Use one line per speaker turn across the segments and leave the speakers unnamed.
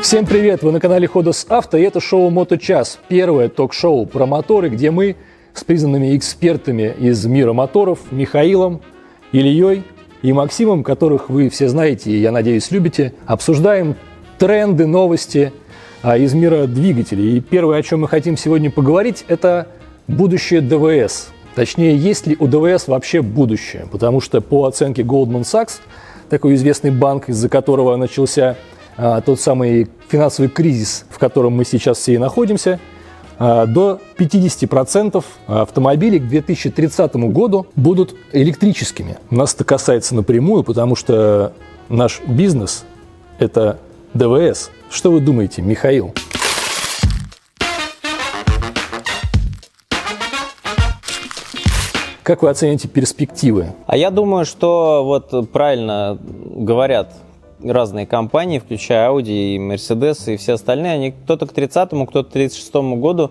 Всем привет! Вы на канале Ходос Авто, и это шоу «Моточас», первое ток-шоу про моторы, где мы с признанными экспертами из мира моторов Михаилом, Ильей и Максимом, которых вы все знаете и, я надеюсь, любите, обсуждаем тренды, новости из мира двигателей. И первое, о чем мы хотим сегодня поговорить, это будущее ДВС. Точнее, есть ли у ДВС вообще будущее? Потому что по оценке Goldman Sachs, такой известный банк, из-за которого начался тот самый финансовый кризис, в котором мы сейчас все и находимся, до 50% автомобилей к 2030 году будут электрическими. Нас это касается напрямую, потому что наш бизнес – это ДВС. Что вы думаете, Михаил? Как вы оцените перспективы?
А я думаю, что вот правильно говорят разные компании, включая Audi и Mercedes и все остальные, они кто-то к 30-му, кто-то к 36-му году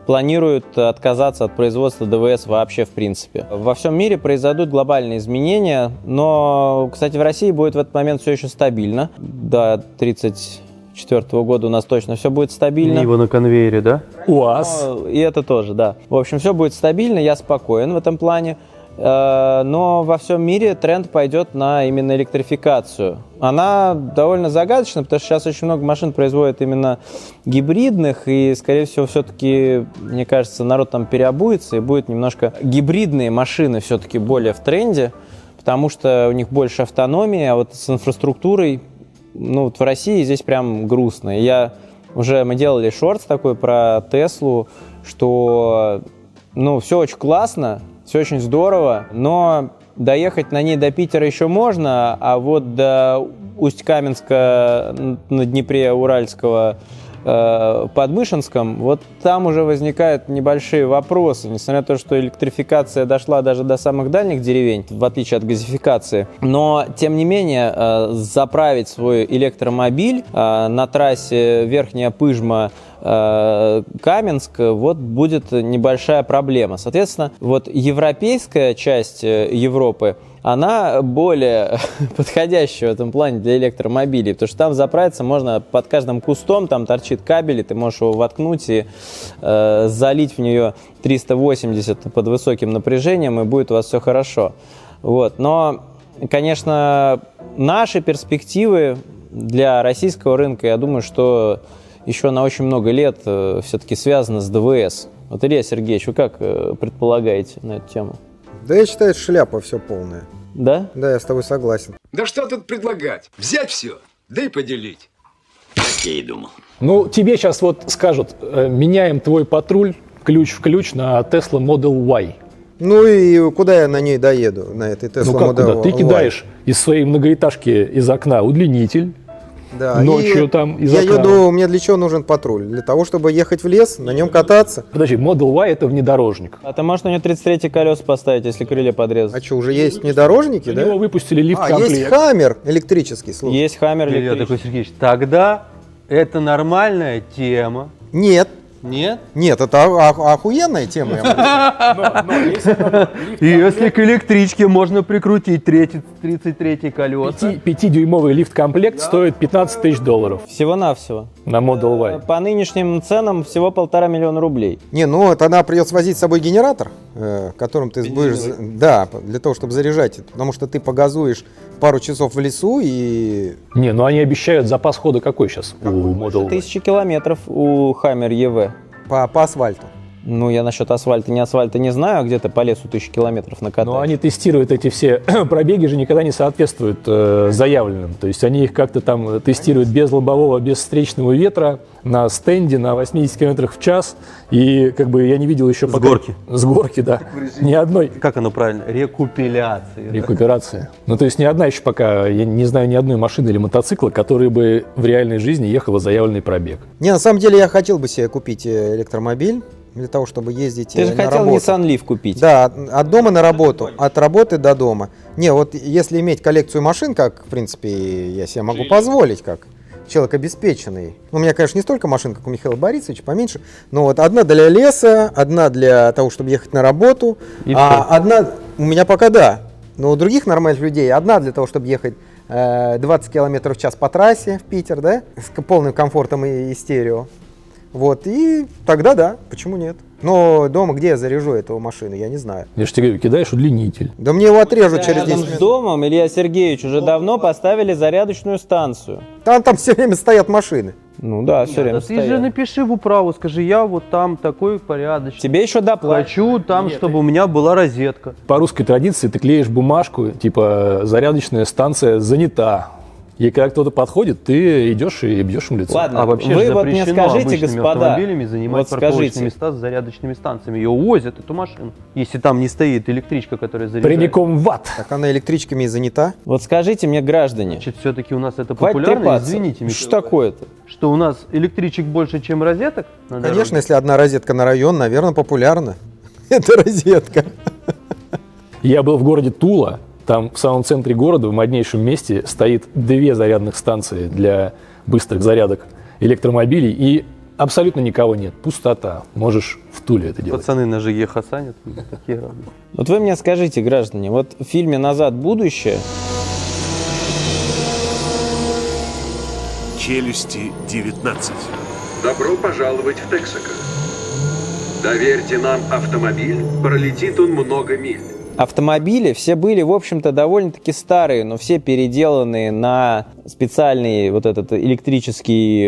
планируют отказаться от производства ДВС вообще в принципе. Во всем мире произойдут глобальные изменения, но, кстати, в России будет в этот момент все еще стабильно. До 34-го года у нас точно все будет стабильно.
Нива на конвейере, да?
УАЗ.
И это тоже, да. В общем, все будет стабильно, я спокоен в этом плане. Но во всем мире тренд пойдет на именно электрификацию. Она довольно загадочна, потому что сейчас очень много машин производят именно гибридных, и, скорее всего, все-таки, мне кажется, народ там переобуется, и будет немножко гибридные машины все-таки более в тренде, потому что у них больше автономии, а вот с инфраструктурой, ну, вот в России здесь прям грустно. Мы делали шортс такой про Теслу, что, ну, все очень классно, все очень здорово, но доехать на ней до Питера еще можно, а вот до Усть-Каменска на Днепре Уральского под Мышинском, вот там уже возникают небольшие вопросы, несмотря на то, что электрификация дошла даже до самых дальних деревень, в отличие от газификации. Но, тем не менее, заправить свой электромобиль на трассе Верхняя Пыжма Каменск, вот будет небольшая проблема. Соответственно, вот европейская часть Европы, она более подходящая в этом плане для электромобилей, потому что там заправиться можно под каждым кустом, там торчит кабель, и ты можешь его воткнуть и залить в нее 380 под высоким напряжением, и будет у вас все хорошо. Вот. Но, конечно, наши перспективы для российского рынка, я думаю, что еще на очень много лет все-таки связано с ДВС. Вот, Илья Сергеевич, вы как предполагаете на эту тему?
Да я считаю, шляпа все полная.
Да?
Да, я с тобой согласен.
Да что тут предлагать? Взять все, да и поделить. Так я и думал.
Ну, тебе сейчас вот скажут, меняем твой патруль ключ в ключ на Tesla Model Y.
Ну и куда я на ней доеду, на этой Tesla
Ну как
Model
куда? Ты
Y?
кидаешь из своей многоэтажки из окна удлинитель,
Да,
ночью
и
там из
я
окна.
еду, мне для чего нужен патруль? Для того, чтобы ехать в лес, на нем кататься.
Подожди, Model Y это внедорожник.
А ты можешь на нее 33 колеса поставить, если крылья подрезать?
А что, уже есть внедорожники,
У
да?
него выпустили
Есть
лифт-комплект.
Хаммер электрический, слушай.
Есть Хаммер
Илья
электрический.
такой, Сергеевич, тогда это нормальная тема.
Нет,
Нет?
нет, это охуенная тема. я могу сказать.
И если к электричке можно прикрутить 33 колеса.
5-дюймовый лифт-комплект стоит $15 тысяч
Всего-навсего.
на Model Y.
По нынешним ценам всего 1,5 миллиона рублей.
Не, ну тогда придется возить с собой генератор, которым ты будешь... Да, для того, чтобы заряжать. Потому что ты погазуешь пару часов в лесу и...
Не, ну они обещают запас хода какой сейчас у Model Y?
1000 километров у Хаммер ЕВ.
по асфальту.
Ну, я насчет асфальта не знаю, где-то по лесу 1000 километров накатать.
Но они тестируют эти все пробеги, же никогда не соответствуют заявленным. То есть они их как-то там тестируют без лобового, без встречного ветра, на стенде на 80 км в час. И как бы я не видел еще пока...
горки.
С горки, да. Ни одной
Как оно правильно? Рекупиляция.
рекуперации. Ну, то есть ни одна еще пока, я не знаю ни одной машины или мотоцикла, который бы в реальной жизни ехала заявленный пробег.
Не, на самом деле я хотел бы себе купить электромобиль для того, чтобы ездить
Ты же
на
хотел
работу.
Nissan Leaf купить.
Да, от дома на работу, от работы до дома. Не, вот если иметь коллекцию машин, как, в принципе, я себе могу позволить, как человек обеспеченный. У меня, конечно, не столько машин, как у Михаила Борисовича, поменьше, но вот одна для леса, одна для того, чтобы ехать на работу,
И
а одна, у меня пока да, но у других нормальных людей одна для того, чтобы ехать 20 км в час по трассе в Питер, да, с полным комфортом и стерео. Вот, и тогда да, почему нет? Но дома, где я заряжу эту машину, я не знаю.
Я же тебе говорю, кидаешь удлинитель.
Да мне его отрежут через 10
Рядом
минут.
с домом Илья Сергеевич уже давно поставили зарядочную станцию.
Там все время стоят машины.
Ну да, все время
Да ты же
стоят.
напиши в управу, скажи, я вот там такой порядочный.
Тебе еще доплатят.
Хочу там, чтобы у меня была розетка.
По русской традиции ты клеишь бумажку, типа зарядочная станция занята. И когда кто-то подходит, ты идешь и бьешь им лицо.
Ладно,
А вообще
вы
же
вот мне
запрещено
скажите,
обычными
господа,
автомобилями занимать
вот
парковочные
скажите,
места с зарядочными станциями. Ее увозят, эту машину. Если там не стоит электричка, которая заряжает.
Прямиком в ад.
Так она электричками и занята.
вот скажите мне, граждане,
Значит, все-таки у нас это
хватит
популярно.
трепаться.
Извините, Михаил,
Что такое-то?
что у нас электричек больше, чем розеток на
Конечно,
дороге?
если одна розетка на район, наверное, популярна. Это розетка.
Я был в городе Тула. Там в самом центре города, в моднейшем месте, стоит 2 зарядных станции для быстрых зарядок электромобилей. И абсолютно никого нет. Пустота. Можешь в Туле это делать.
Пацаны на ЖЕ хасанят, такие радуют.
Вот вы мне скажите, граждане, вот в фильме «Назад в будущее»
Челюсти 19.
Добро пожаловать в Тексако. Доверьте нам автомобиль, пролетит он много миль.
автомобили все были, в общем-то, довольно-таки старые, но все переделанные на специальный вот этот электрический,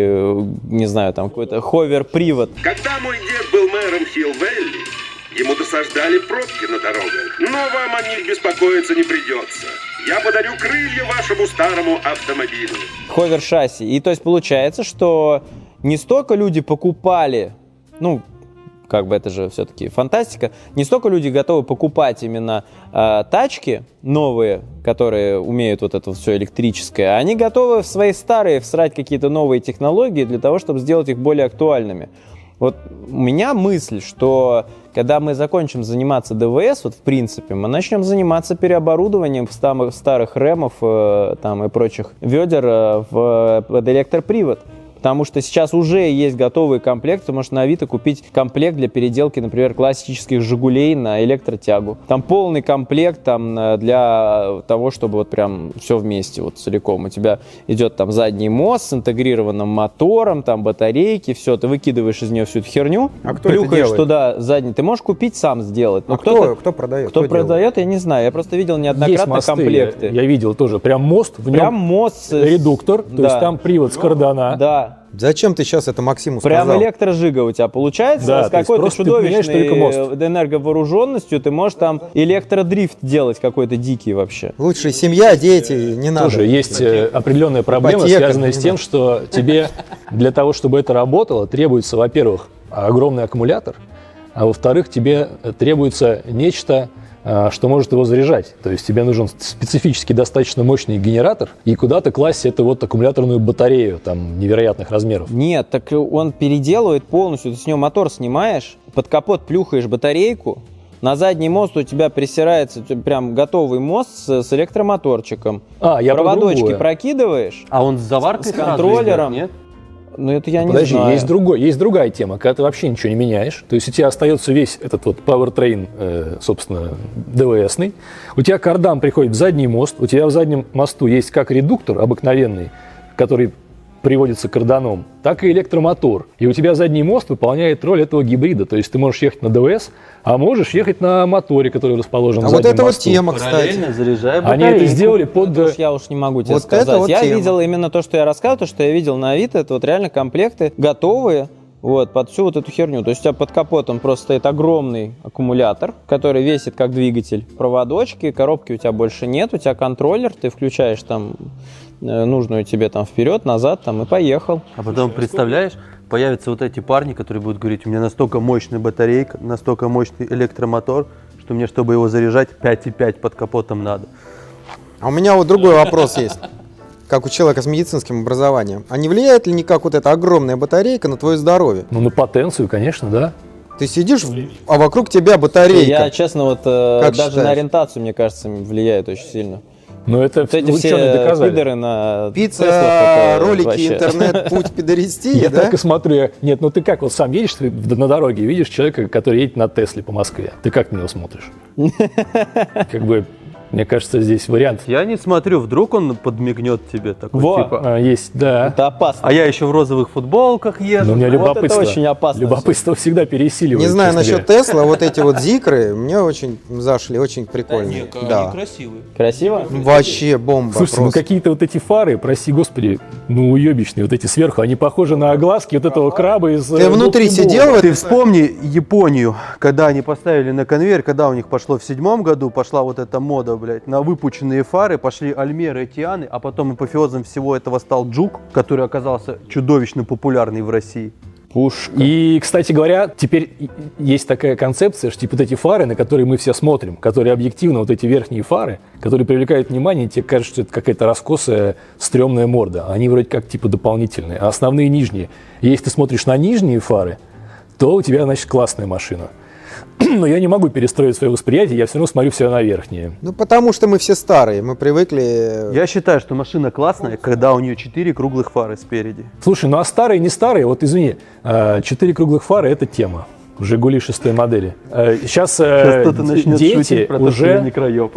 не знаю, там какой-то ховер-привод.
Когда мой дед был мэром Хилл-Вэлли, ему досаждали пробки на дорогах. Но вам о них беспокоиться не придется. Я подарю крылья вашему старому автомобилю.
Ховер-шасси. И то есть получается, что не столько люди покупали, ну, как бы это же все-таки фантастика, не столько люди готовы покупать именно тачки новые, которые умеют вот это все электрическое, а они готовы в свои старые всрать какие-то новые технологии для того, чтобы сделать их более актуальными. Вот у меня мысль, что когда мы закончим заниматься ДВС, вот в принципе, мы начнем заниматься переоборудованием старых ремов там, и прочих ведер под электропривод. Потому что сейчас уже есть готовые комплекты, ты можешь на Авито купить комплект для переделки, например, классических «Жигулей» на электротягу. Там полный комплект там, для того, чтобы вот прям все вместе, вот целиком. У тебя идет там задний мост с интегрированным мотором, там батарейки, все, ты выкидываешь из нее всю эту херню,
А кто это
плюхаешь
делает?
туда задний. Ты можешь купить сам сделать. Но
А кто продает?
Кто
делает?
продает, я не знаю. Я просто видел
Есть
неоднократно
мосты,
комплекты.
я видел тоже, прям мост, в
Прям
нем
мост.
редуктор, то есть там привод с кардана.
Да.
Зачем ты сейчас это Максиму
Прям
сказал?
электрожига у тебя получается,
Да,
с
то есть
какой-то
просто ты меняешь только мост.
чудовищной энерговооруженностью ты можешь там электродрифт делать какой-то дикий вообще.
Лучше семья, дети, не надо.
Тоже есть определенная проблема,
Ипотека,
связанная с
не
тем, что тебе для того, чтобы это работало, требуется, во-первых, огромный аккумулятор, а во-вторых, тебе требуется нечто, что может его заряжать. То есть тебе нужен специфически достаточно мощный генератор, и куда-то класть эту вот аккумуляторную батарею там невероятных размеров.
Нет, так он переделывает полностью, ты с него мотор снимаешь, под капот плюхаешь батарейку, на задний мост у тебя присирается прям готовый мост с электромоторчиком.
Я про
Проводочки
другое.
прокидываешь.
А он с заваркой
С
сразу
контроллером.
идет, нет?
Ну это я не
Подожди,
знаю.
есть другая тема, когда ты вообще ничего не меняешь, то есть у тебя остается весь этот вот powertrain, собственно, ДВСный, у тебя кардан приходит в задний мост, у тебя в заднем мосту есть как редуктор обыкновенный, который приводится карданом, так и электромотор. И у тебя задний мост выполняет роль этого гибрида, то есть ты можешь ехать на ДВС, а можешь ехать на моторе, который расположен
А
в
вот
заднем
это вот
мосту.
тема, кстати.
Параллельно заряжая
Они
батарейку.
это сделали под...
Это уж я уж не могу тебе
Вот
сказать.
это вот
Я
тема.
видел именно то, что я рассказывал, то, что я видел на Авито, это вот реально комплекты готовые вот, под всю вот эту херню. То есть у тебя под капотом просто стоит огромный аккумулятор, который весит как двигатель. Проводочки, коробки у тебя больше нет, у тебя контроллер, ты включаешь там нужную тебе там вперед, назад там и поехал.
А потом, представляешь, появятся вот эти парни, которые будут говорить, у меня настолько мощная батарейка, настолько мощный электромотор, что мне, чтобы его заряжать, 5,5 под капотом надо.
А у меня вот другой вопрос есть. Как у человека с медицинским образованием. А не влияет ли никак вот эта огромная батарейка на твое здоровье?
Ну, на потенцию, конечно, да.
Ты сидишь, а вокруг тебя батарейка.
Я, честно, вот даже
считаешь?
на ориентацию, мне кажется, влияет очень сильно.
Но это
Вот эти
ученые
все
доказали.
пидоры на
Пицца,
Теслах, это
ролики,
вообще.
интернет, путь пидористии,
Я
да?
так и смотрю. Нет, ну ты как, вот сам едешь ты на дороге, видишь человека, который едет на Тесле по Москве. Ты как на него смотришь? Как бы Мне кажется, здесь вариант
Я не смотрю, вдруг он подмигнет тебе такой,
Во!
типа.
есть, да.
Это опасно.
А я еще в розовых футболках езжу.
Но у меня
Вот это
любопытство.
очень опасно.
Любопытство всегда пересиливает.
Не знаю
честно
насчет
говоря.
Тесла, вот эти вот зикры мне очень зашли, очень прикольные. Да.
красивые.
Красиво?
Вообще бомба.
Слушайте, ну
просто.
какие-то вот эти фары, прости господи, ну уебищные, вот эти сверху, они похожи на огласки вот этого краба из...
Ты внутри сидел в
Ты
этом?
вспомни Японию, когда они поставили на конвейер, когда у них пошло в 7 году, пошла вот эта мода, блядь, на выпученные фары, пошли Альмеры и Тианы, а потом апофеозом всего этого стал Джук, который оказался чудовищно популярный в России.
Пушка.
И, кстати говоря, теперь есть такая концепция, что типа вот эти фары, на которые мы все смотрим, которые объективно, вот эти верхние фары, которые привлекают внимание, тебе кажется, что это какая-то раскосая, стрёмная морда. Они вроде как типа дополнительные, а основные нижние. И если ты смотришь на нижние фары, то у тебя, значит, классная машина. Но я не могу перестроить свое восприятие, я все равно смотрю все на верхние.
Ну, потому что мы все старые, мы привыкли...
Я считаю, что машина классная, когда у нее 4 круглых фары спереди.
Слушай, ну а старые, не старые, вот извини, 4 круглых фары – это тема. «Жигули» 6 модели. Сейчас
Сейчас кто-то начнет
дети
шутить про то, что я
уже
не краеб.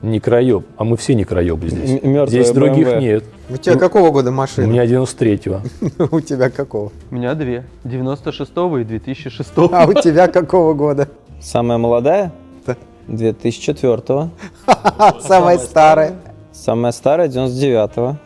не краеб, а мы все не краебы здесь.
Мертвая
Здесь других
BMW.
нет.
У тебя какого года
У
машина?
меня 93-го.
У тебя какого?
У меня 2. 96-го и 2006
А у тебя какого года?
Самая молодая?
Да.
2004-го.
Самая старая.
Самая старая 99-го.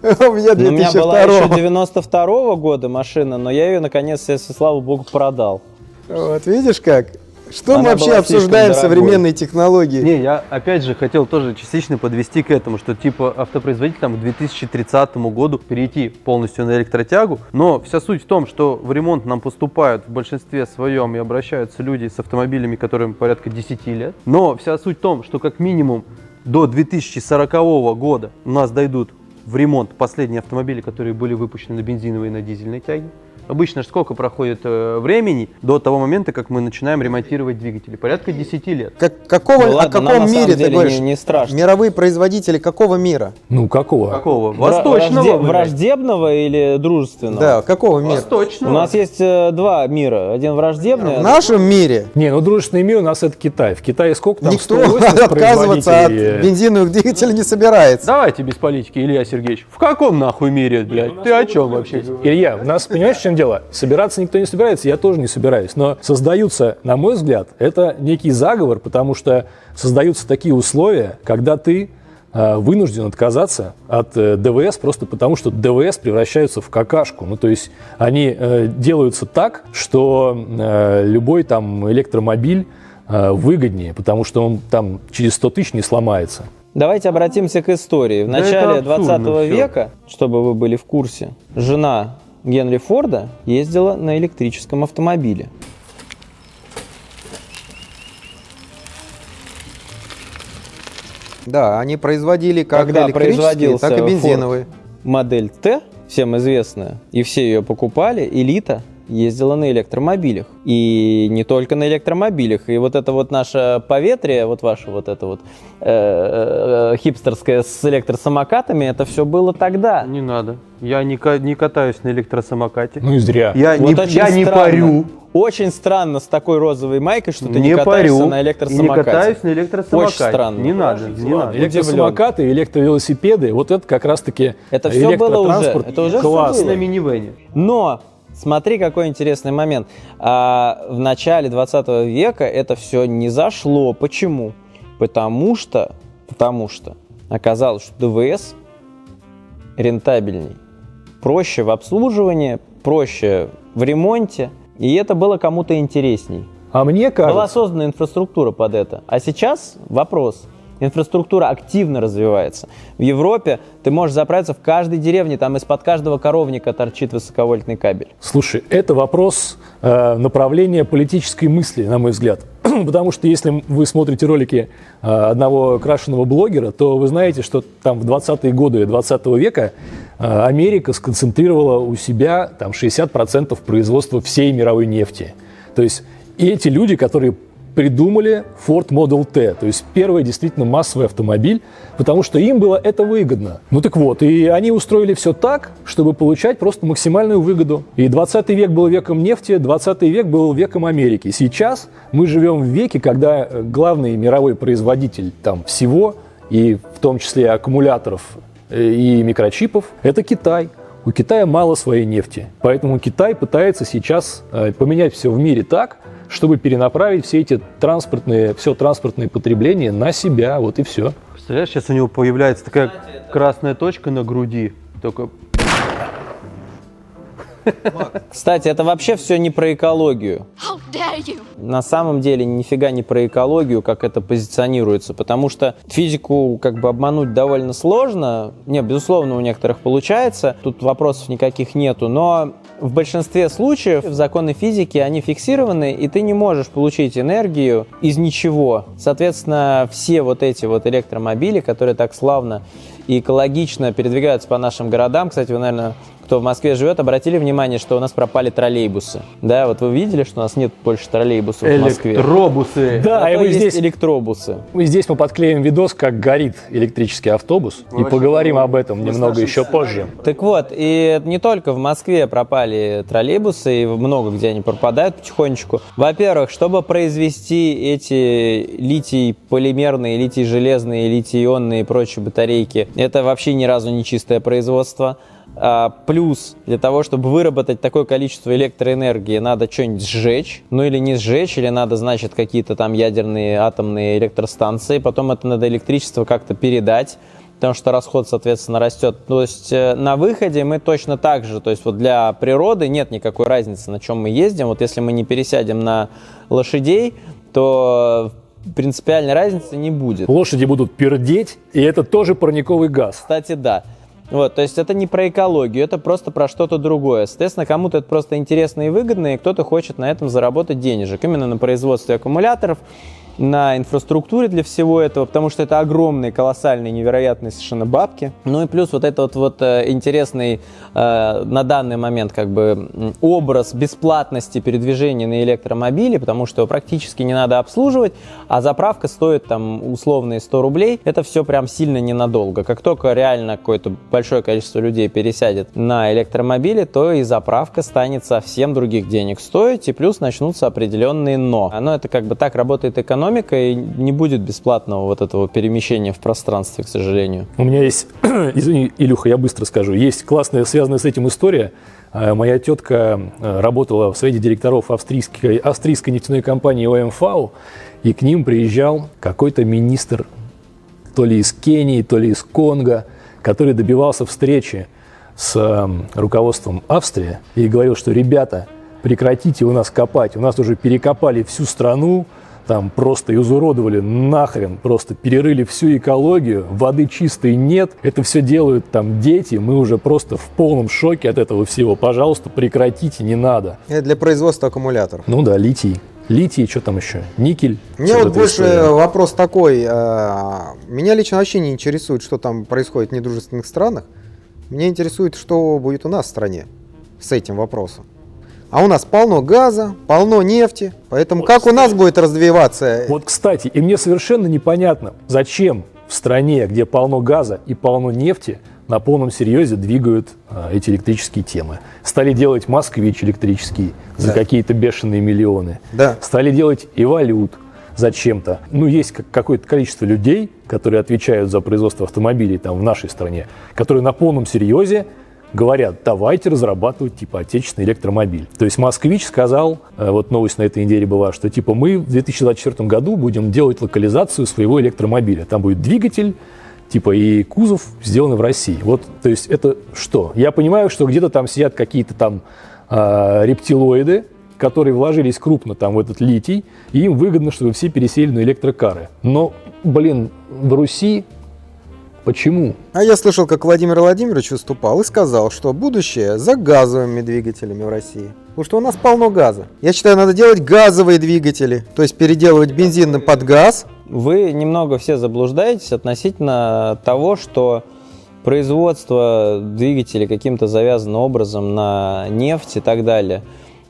У меня
Ну, у меня была еще
2002.
92-го года машина, но я ее наконец, слава богу, продал.
Вот видишь как? Что мы
Она
вообще
была слишком
обсуждаем
дорогой.
современные технологии?
Не, я опять же хотел тоже частично подвести к этому, что типа автопроизводитель там к 2030 году перейти полностью на электротягу, но вся суть в том, что в ремонт нам поступают в большинстве своем и обращаются люди с автомобилями, которым порядка 10 лет, но вся суть в том, что как минимум до 2040 года у нас дойдут в ремонт последние автомобили, которые были выпущены на бензиновой и на дизельной тяге. Обычно ж сколько проходит времени до того момента, как мы начинаем ремонтировать двигатели? Порядка 10 лет.
Какого,
Ну
о
ладно, нам
каком
на самом
мире ты
деле
говоришь?
не страшно.
Мировые производители какого мира?
Ну, какого?
Какого? Восточного. блядь.
Враждебного или дружественного?
Да, какого мира?
Восточного.
У нас есть два мира. Один враждебный.
В нашем мире
Не, ну дружественный мир у нас это Китай. В Китае сколько там?
никто
180
отказываться от
производителей.
бензиновых двигателей не собирается.
Давайте без политики, Илья Сергеевич. В каком нахуй мире, блядь? Ты о чем вообще?
Илья, у нас, понимаешь, в чем дело? Собираться никто не собирается, я тоже не собираюсь. Но создаются, на мой взгляд, это некий заговор, потому что создаются такие условия, когда ты вынужден отказаться от ДВС просто потому, что ДВС превращаются в какашку. Ну, то есть они делаются так, что любой там электромобиль выгоднее, потому что он там через 100 тысяч не сломается.
Давайте обратимся к истории. В
Да
начале
это абсурдно
20
всё.
века, чтобы вы были в курсе, жена Генри Форда ездила на электрическом автомобиле.
Да, они производили как
Когда
электрические,
производился
так и
Ford
бензиновые.
Модель Т, всем известная, и все ее покупали, элита ездила на электромобилях. И не только на электромобилях. И вот это вот наше поветрие, вот ваше вот это вот хипстерское с электросамокатами, это все было тогда.
Не надо. Я не катаюсь на электросамокате.
Ну и зря.
Я
Вот
не,
очень
я не
странно.
парю.
Очень странно с такой розовой майкой, что ты не,
Не
катаешься
парю.
на
И не
электросамокате.
катаюсь на электросамокате.
Очень странно.
Не надо, не надо.
Электросамокаты, электровелосипеды, вот это как раз-таки
Это всё было уже,
электротранспорт.
это уже всё
классно.
было.
На минивэне.
Но смотри, какой интересный момент. В начале 20 века это все не зашло. Почему? Потому что оказалось, что ДВС рентабельней. Проще в обслуживании, проще в ремонте. И это было кому-то интересней.
А мне
Была
кажется,
создана инфраструктура под это. А сейчас вопрос. Инфраструктура активно развивается. В Европе ты можешь заправиться в каждой деревне, там из-под каждого коровника торчит высоковольтный кабель.
слушай, это вопрос направления политической мысли, на мой взгляд. Потому что если вы смотрите ролики одного крашеного блогера, то вы знаете, что там в 20-е годы 20 века Америка сконцентрировала у себя там 60% производства всей мировой нефти. То есть и эти люди, которые придумали Ford Model T, то есть первый действительно массовый автомобиль, потому что им было это выгодно. Ну так вот, и они устроили все так, чтобы получать просто максимальную выгоду. И 20 век был веком нефти, 20 век был веком Америки. Сейчас мы живем в веке, когда главный мировой производитель там всего, и в том числе аккумуляторов и микрочипов, это Китай. У Китая мало своей нефти, поэтому Китай пытается сейчас поменять все в мире так, чтобы перенаправить все транспортное потребление на себя, вот и все.
Представляешь, сейчас у него появляется такая красная точка на груди, только...
Кстати, это вообще все не про экологию.
How dare you?
На самом деле нифига не про экологию, как это позиционируется, потому что физику как бы обмануть довольно сложно. Не, безусловно, у некоторых получается, тут вопросов никаких нету, но в большинстве случаев законы физики, они фиксированы, и ты не можешь получить энергию из ничего. Соответственно, все вот эти вот электромобили, которые так славно и экологично передвигаются по нашим городам, кстати, вы, наверное, кто в Москве живет, обратили внимание, что у нас пропали троллейбусы. Да, вот вы видели, что у нас нет больше троллейбусов в Москве?
Электробусы.
Да, и
Зато
мы
есть
здесь,
электробусы.
здесь мы подклеим видос, как горит электрический автобус, и поговорим об этом немного еще позже.
Так вот, и не только в Москве пропали троллейбусы, и много где они пропадают потихонечку. Во-первых, чтобы произвести эти литий-полимерные, литий-железные, литий-ионные и прочие батарейки, это вообще ни разу не чистое производство. Плюс для того, чтобы выработать такое количество электроэнергии, надо что-нибудь сжечь, ну или не сжечь, или надо, значит, какие-то там ядерные атомные электростанции, потом это надо электричество как-то передать, потому что расход, соответственно, растет. То есть на выходе мы точно так же, то есть вот для природы нет никакой разницы, на чем мы ездим. Вот если мы не пересядем на лошадей, то принципиальной разницы не будет.
Лошади будут пердеть, и это тоже парниковый газ.
Кстати, да. Вот, то есть это не про экологию, это просто про что-то другое. Соответственно, кому-то это просто интересно и выгодно, и кто-то хочет на этом заработать денежек. Именно на производстве аккумуляторов, на инфраструктуре для всего этого, потому что это огромные, колоссальные, невероятные совершенно бабки. Ну и плюс вот этот вот интересный на данный момент как бы образ бесплатности передвижения на электромобиле, потому что его практически не надо обслуживать, а заправка стоит там условные 100 рублей. Это все прям сильно ненадолго. Как только реально какое-то большое количество людей пересядет на электромобили, то и заправка станет совсем других денег стоить, и плюс начнутся определенные но. Но это как бы так работает экономика, и не будет бесплатного вот этого перемещения в пространстве, к сожалению.
У меня есть, извини, Илюха, я быстро скажу, есть классная, связанная с этим история. Моя тетка работала в совете директоров австрийской нефтяной компании ОМV, и к ним приезжал какой-то министр то ли из Кении, то ли из Конго, который добивался встречи с руководством Австрии и говорил, что ребята, прекратите у нас копать, у нас уже перекопали всю страну, там просто изуродовали нахрен, просто перерыли всю экологию, воды чистой нет, это все делают там дети, мы уже просто в полном шоке от этого всего, пожалуйста, прекратите, не надо.
Это для производства аккумуляторов.
Ну да, литий. Литий, что там еще? Никель.
Мне вот больше вопрос такой. Меня лично вообще не интересует, что там происходит в недружественных странах. Меня интересует, что будет у нас в стране с этим вопросом. А у нас полно газа, полно нефти, поэтому вот, как кстати, у нас будет развиваться?
Вот, кстати, и мне совершенно непонятно, зачем в стране, где полно газа и полно нефти, на полном серьезе двигают эти электрические темы. Стали делать «Москвич» электрический за какие-то бешеные миллионы.
Да.
Стали делать «Эволют» зачем-то. Ну, есть какое-то количество людей, которые отвечают за производство автомобилей там в нашей стране, которые на полном серьезе говорят, давайте разрабатывать типа отечественный электромобиль. То есть «Москвич» сказал, вот новость на этой неделе была, что типа мы в 2024 году будем делать локализацию своего электромобиля. Там будет двигатель, типа и кузов сделаны в России. Вот, то есть это что? Я понимаю, что где-то там сидят какие-то там рептилоиды, которые вложились крупно там в этот литий, и им выгодно, чтобы все пересели на электрокары. Но, блин, в Руси почему?
А я слышал, как Владимир Владимирович выступал и сказал, что будущее за газовыми двигателями в России. Потому что у нас полно газа. Я считаю, надо делать газовые двигатели, то есть переделывать бензин под газ.
Вы немного все заблуждаетесь относительно того, что производство двигателей каким-то завязанным образом на нефть и так далее,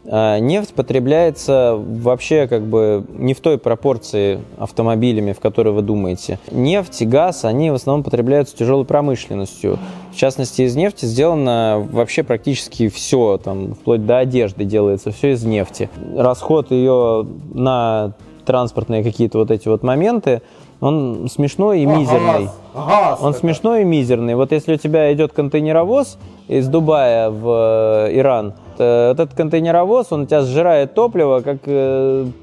Нефть потребляется вообще как бы не в той пропорции автомобилями, в которой вы думаете. Нефть и газ, они в основном потребляются тяжелой промышленностью. В частности, из нефти сделано вообще практически все, там, вплоть до одежды делается все из нефти. Расход ее на транспортные какие-то вот эти вот моменты, он смешной и мизерный. Он смешной и мизерный. Вот если у тебя идет контейнеровоз из Дубая в Иран, этот контейнеровоз, он у тебя сжирает топливо, как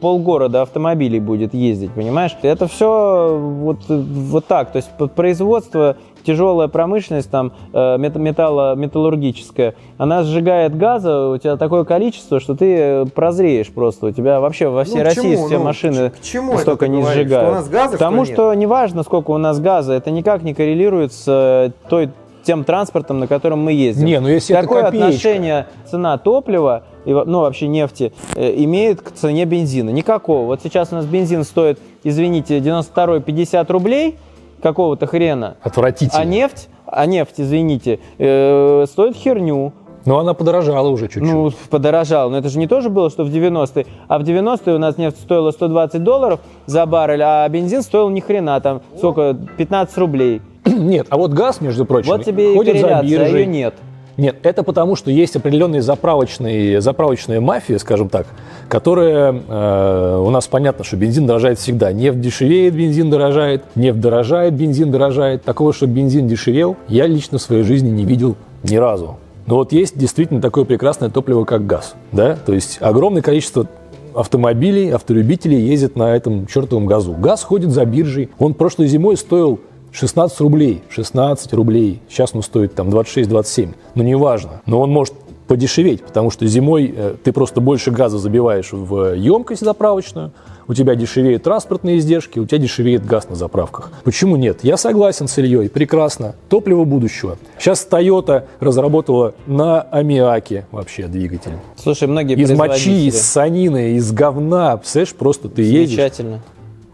полгорода автомобилей будет ездить, понимаешь? Это все вот так. То есть производство, тяжелая промышленность, там, металлургическая, она сжигает газа, у тебя такое количество, что ты прозреешь просто. У тебя вообще во всей России все машины столько не сжигают. Потому что неважно, сколько у нас газа, это никак не коррелирует с тем транспортом, на котором мы ездим.
Не, ну если
какое
это копеечка.
Отношение цена топлива, вообще нефти, имеет к цене бензина? Никакого. Вот сейчас у нас бензин стоит, извините, 92-й 50 рублей какого-то хрена.
Отвратительно.
А нефть, извините, стоит херню.
Но она подорожала уже чуть-чуть.
Ну, подорожала. Но это же не то же было, что в 90-е. А в 90-е у нас нефть стоила $120 за баррель, а бензин стоил ни хрена, там, сколько, 15 рублей.
Нет, а вот газ, между прочим,
Вот тебе и
ходит за
корреляция, а
биржей.
ее нет.
Нет, это потому, что есть определенные заправочные мафии, скажем так, которые у нас понятно, что бензин дорожает всегда. Нефть дешевеет, бензин дорожает, нефть дорожает, бензин дорожает. Такого, чтобы бензин дешевел, я лично в своей жизни не видел ни разу. Но вот есть действительно такое прекрасное топливо, как газ. Да? То есть огромное количество автомобилей, автолюбителей ездят на этом чертовом газу. Газ ходит за биржей. Он прошлой зимой стоил 16 рублей. 16 рублей. Сейчас он стоит там 26-27. Но неважно. Но он может подешеветь, потому что зимой ты просто больше газа забиваешь в емкость заправочную, у тебя дешевеют транспортные издержки, у тебя дешевеет газ на заправках. Почему нет? Я согласен с Ильей, прекрасно. Топливо будущего. Сейчас Toyota разработала на аммиаке вообще двигатель.
Слушай, многие
из
производители...
мочи, из санины, из говна. Представляешь, просто ты едешь.
Замечательно.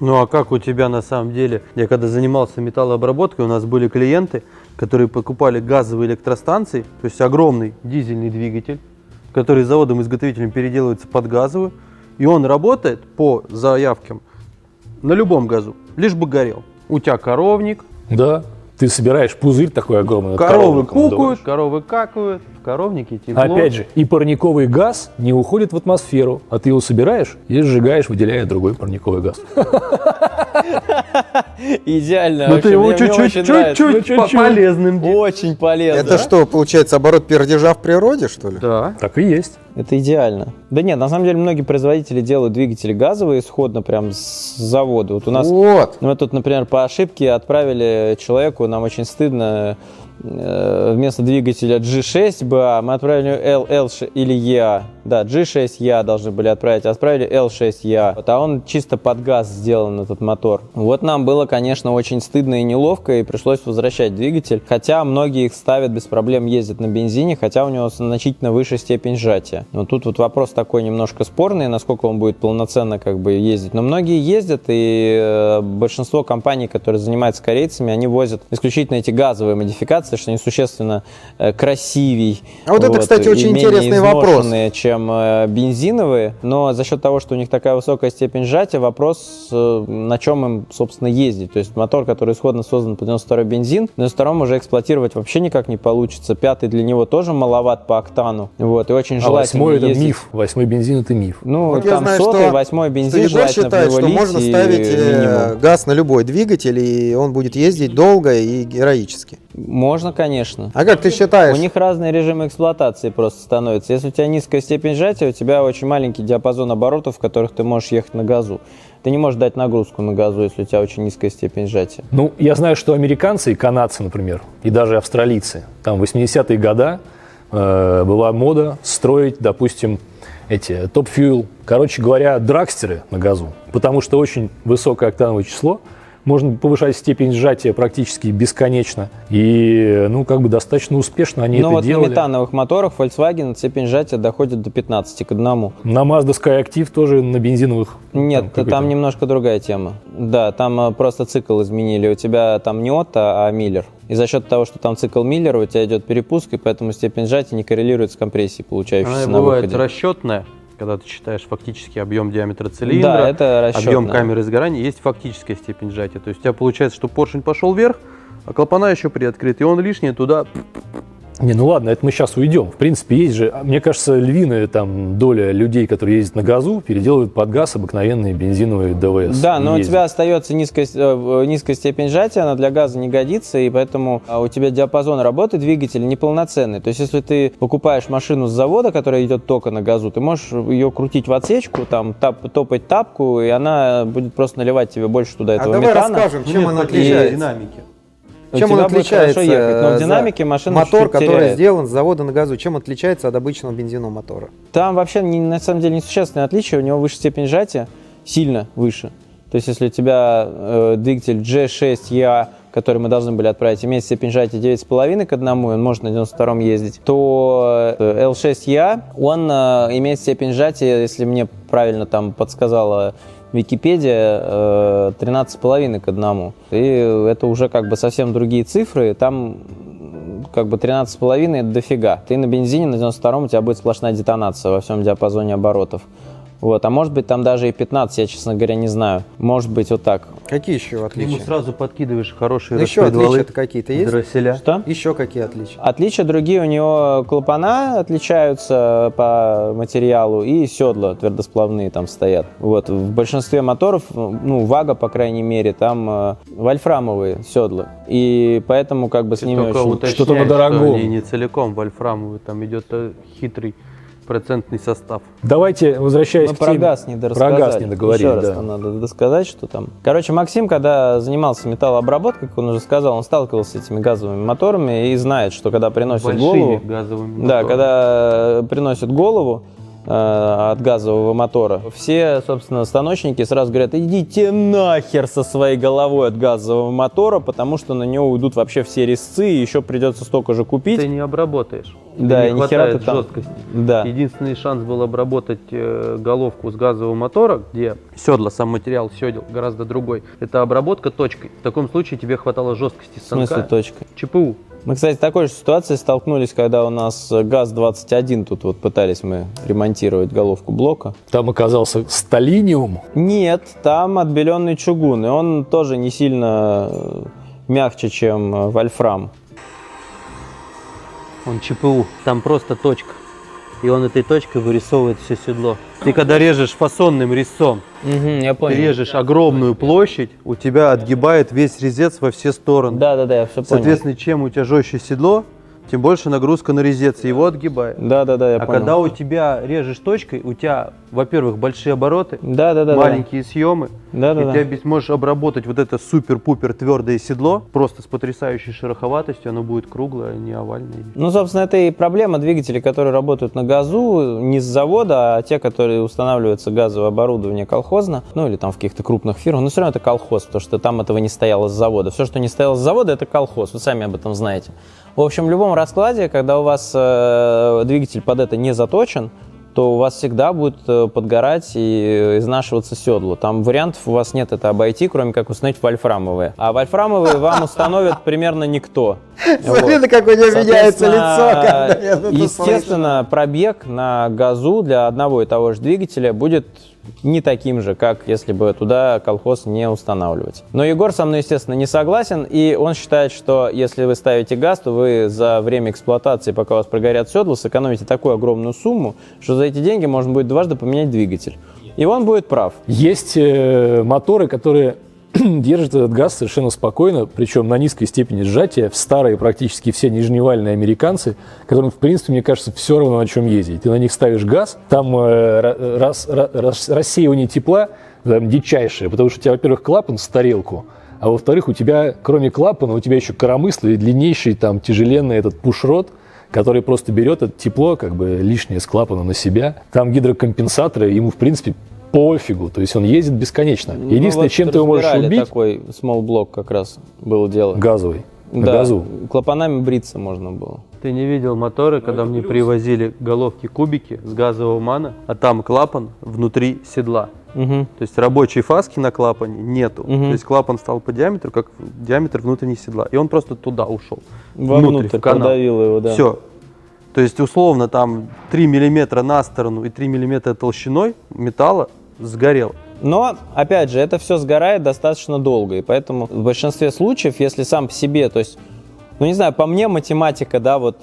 Ну а как у тебя на самом деле? Я когда занимался металлообработкой, у нас были клиенты, которые покупали газовые электростанции, то есть огромный дизельный двигатель, который заводом-изготовителем переделывается под газовый, и он работает по заявкам на любом газу, лишь бы горел. У тебя коровник.
Да. Ты собираешь пузырь такой огромный.
Коровы кукают, коровы какают, в коровнике тепло.
Опять же, и парниковый газ не уходит в атмосферу, а ты его собираешь и сжигаешь, выделяя другой парниковый газ.
Идеально.
Ну ты его чуть-чуть полезным делаешь.
Очень полезно.
Это что, получается, оборот пердежа в природе, что ли?
Да.
Так и есть.
Это идеально. Да нет, на самом деле многие производители делают двигатели газовые исходно прям с завода. Вот у нас мы тут, например, по ошибке отправили человеку, нам очень стыдно, вместо двигателя G6 BA мы отправили L6 или EA. Да, G6 EA должны были отправить, отправили L6 EA. Вот, а он чисто под газ сделан, этот мотор. Вот нам было, конечно, очень стыдно и неловко, и пришлось возвращать двигатель. Хотя многие их ставят, без проблем ездят на бензине, хотя у него значительно выше степень сжатия. Но тут вот вопрос такой немножко спорный, насколько он будет полноценно как бы ездить. Но многие ездят, и большинство компаний, которые занимаются корейцами, они возят исключительно эти газовые модификации, что они существенно красивей.
А вот это, кстати, очень интересный вопрос.
Чем бензиновые, но за счет того, что у них такая высокая степень сжатия, вопрос, на чем им, собственно, ездить. То есть мотор, который исходно создан под 92-й бензин, на 92-м уже эксплуатировать вообще никак не получится. 5-й для него тоже маловат по октану. Вот, и очень желательно
8-й
ездить.
это миф. 8-й бензин это миф.
Ну,
Вот
там 100-й, 8-й бензин,
Егор
желательно
считает,
в него
что
лить
можно
и
ставить
минимум.
газ на любой двигатель, и он будет ездить долго и героически.
Можно, конечно.
А как ты считаешь?
У них разные режимы эксплуатации просто становятся. Если у тебя низкая степень сжатия, у тебя очень маленький диапазон оборотов, в которых ты можешь ехать на газу. Ты не можешь дать нагрузку на газу, если у тебя очень низкая степень сжатия.
Ну, я знаю, что американцы и канадцы, например, и даже австралийцы, там в 80-е годы была мода строить, допустим, эти топ-фьюэл, короче говоря, драгстеры на газу, потому что очень высокое октановое число, можно повышать степень сжатия практически бесконечно. И, ну, как бы достаточно успешно они это
вот
делали.
на метановых моторах Volkswagen степень сжатия доходит до 15 к 1.
На Mazda Skyactiv тоже на бензиновых.
Нет, там немножко другая тема. Да, там просто цикл изменили. У тебя там не Отто, а Миллер. и за счет того, что там цикл Миллера, у тебя идет перепуск, и поэтому степень сжатия не коррелирует с компрессией, получающейся
Она
на
бывает
выходе.
расчетная, когда ты считаешь фактически объем диаметра цилиндра,
Да, это расчетная.
объем камеры сгорания, есть фактическая степень сжатия. То есть у тебя получается, что поршень пошел вверх, а клапана еще приоткрыты, и он лишний туда.
Не, ну ладно, это мы сейчас уйдем. В принципе, есть же, мне кажется, львиная там доля людей, которые ездят на газу, переделывают под газ обыкновенные бензиновые ДВС.
Да, но у
Ездят.
тебя остается низкая степень сжатия, она для газа не годится, и поэтому у тебя диапазон работы двигателя неполноценный. То есть, если ты покупаешь машину с завода, которая идет только на газу, ты можешь ее крутить в отсечку, там, топать тапку, и она будет просто наливать тебе больше туда этого
давай
метана.
расскажем, чем
Нет,
он
потеря
отличается.
динамики.
Чем
У
он
тебя будет
отличается?
хорошо ехать, но в
за
динамике машина
мотор,
чуть-чуть
который
теряет.
сделан с завода на газу, чем отличается от обычного бензинового мотора?
Там вообще на самом деле несущественное отличие, у него выше степень сжатия, сильно выше. То есть, если у тебя двигатель G6EA, который мы должны были отправить, имеет степень сжатия 9,5 к 1, и он может на 92-м ездить, то L6EA, он имеет степень сжатия, если мне правильно там подсказала Википедия, 13,5 к 1. И это уже как бы совсем другие цифры. Там как бы 13,5 это дофига. Ты на бензине на 92-м, у тебя будет сплошная детонация во всем диапазоне оборотов. Вот. А может быть там даже и 15, я, честно говоря, не знаю. Может быть вот так.
Какие еще
Ему
отличия?
сразу подкидываешь хорошие
Ну, еще
распредвалы,
отличия-то какие-то есть?
дросселя.
Что?
Еще какие отличия?
Отличия другие, у него клапана отличаются по материалу, и седла твердосплавные там стоят. Вот. В большинстве моторов, ну, Вага, по крайней мере, там вольфрамовые седла. И поэтому как бы с ними
Только
очень...
уточняй,
что-то на
что
дорогом.
они не целиком вольфрамовые, там идет хитрый процентный состав.
Давайте, возвращаясь
Мы
к
про
теме.
газ не дорассказали.
Про газ не договорили,
Еще раз
да.
там надо досказать, что там. Короче, Максим, когда занимался металлообработкой, как он уже сказал, он сталкивался с этими газовыми моторами и знает, что когда приносит
Большими
голову...
газовыми
Да,
моторами.
когда приносит голову от газового мотора, все, собственно, станочники сразу говорят: идите нахер со своей головой от газового мотора, потому что на него уйдут вообще все резцы, и еще придется столько же купить.
Ты не обработаешь.
Да,
Тебе
и
не
ни хера
хватает
ты там-
жесткости.
Да.
Единственный шанс был обработать головку с газового мотора, где седла, сам материал седел гораздо другой. Это обработка точкой. В таком случае тебе хватало жесткости
В
станка.
смысле точкой?
ЧПУ.
Мы, кстати, в такой же ситуации столкнулись, когда у нас ГАЗ-21, тут вот пытались мы ремонтировать головку блока.
Там оказался сталиниум.
Нет, там отбеленный чугун, и он тоже не сильно мягче, чем вольфрам.
Он ЧПУ. Там просто точка. И он этой точкой вырисовывает все седло. Ты когда режешь фасонным резцом,
Я
ты режешь огромную площадь, у тебя отгибает весь резец во все стороны.
Да, я все понял.
Соответственно, чем у тебя жестче седло, тем больше нагрузка на резец, и его отгибает.
Да, я
А
понял.
когда у тебя режешь точкой, у тебя, во-первых, большие обороты,
Да.
маленькие съемы,
Да.
и ты можешь обработать вот это супер-пупер твердое седло просто с потрясающей шероховатостью, оно будет круглое, а не овальное.
Ну, собственно, это и проблема двигателей, которые работают на газу, не с завода, а те, которые устанавливаются газовое оборудование колхозно, ну, или там в каких-то крупных фирмах, но все равно это колхоз, потому что там этого не стояло с завода. Все, что не стояло с завода, это колхоз, вы сами об этом знаете. В общем, в любом раскладе, когда у вас двигатель под это не заточен, то у вас всегда будет подгорать и изнашиваться седло. Там вариантов у вас нет это обойти, кроме как установить вольфрамовые. А вольфрамовые вам установят примерно никто.
Смотри, на как у него меняется лицо. когда я это
Естественно, пробег на газу для одного и того же двигателя будет не таким же, как если бы туда колхоз не устанавливать. Но Егор со мной, естественно, не согласен, и он считает, что если вы ставите газ, то вы за время эксплуатации, пока у вас прогорят седла, сэкономите такую огромную сумму, что за эти деньги можно будет дважды поменять двигатель. И он будет прав.
Есть моторы, которые держат этот газ совершенно спокойно, причем на низкой степени сжатия, в старые практически все нижневальные американцы, которым, в принципе, мне кажется, все равно на чем ездить. Ты на них ставишь газ, там рассеивание тепла там, дичайшее, потому что у тебя, во-первых, клапан с тарелку, а во-вторых, у тебя, кроме клапана, у тебя еще коромысло и длиннейший, там, тяжеленный этот пушрот, который просто берет это тепло, как бы лишнее с клапана на себя. Там гидрокомпенсаторы, ему, в принципе, пофигу, то есть он ездит бесконечно. Единственное,
Ну, вот
чем ты его можешь
разбирали
убить,
такой small block как раз было дело.
газовый, на
Да,
газу.
клапанами бриться можно было.
Ты не видел моторы, когда мне привозили головки-кубики с газового мана, а там клапан внутри седла.
Мгм.
То есть рабочей фаски на клапане нету.
Мгм.
То есть клапан стал по диаметру, как диаметр внутреннего седла. И он просто туда ушел.
Вовнутрь
в канал.
продавило его, да.
Все. То есть, условно, там 3 миллиметра на сторону и 3 миллиметра толщиной металла сгорел.
Но, опять же, это все сгорает достаточно долго, и поэтому в большинстве случаев, если сам по себе, то есть, ну не знаю, по мне математика, да, вот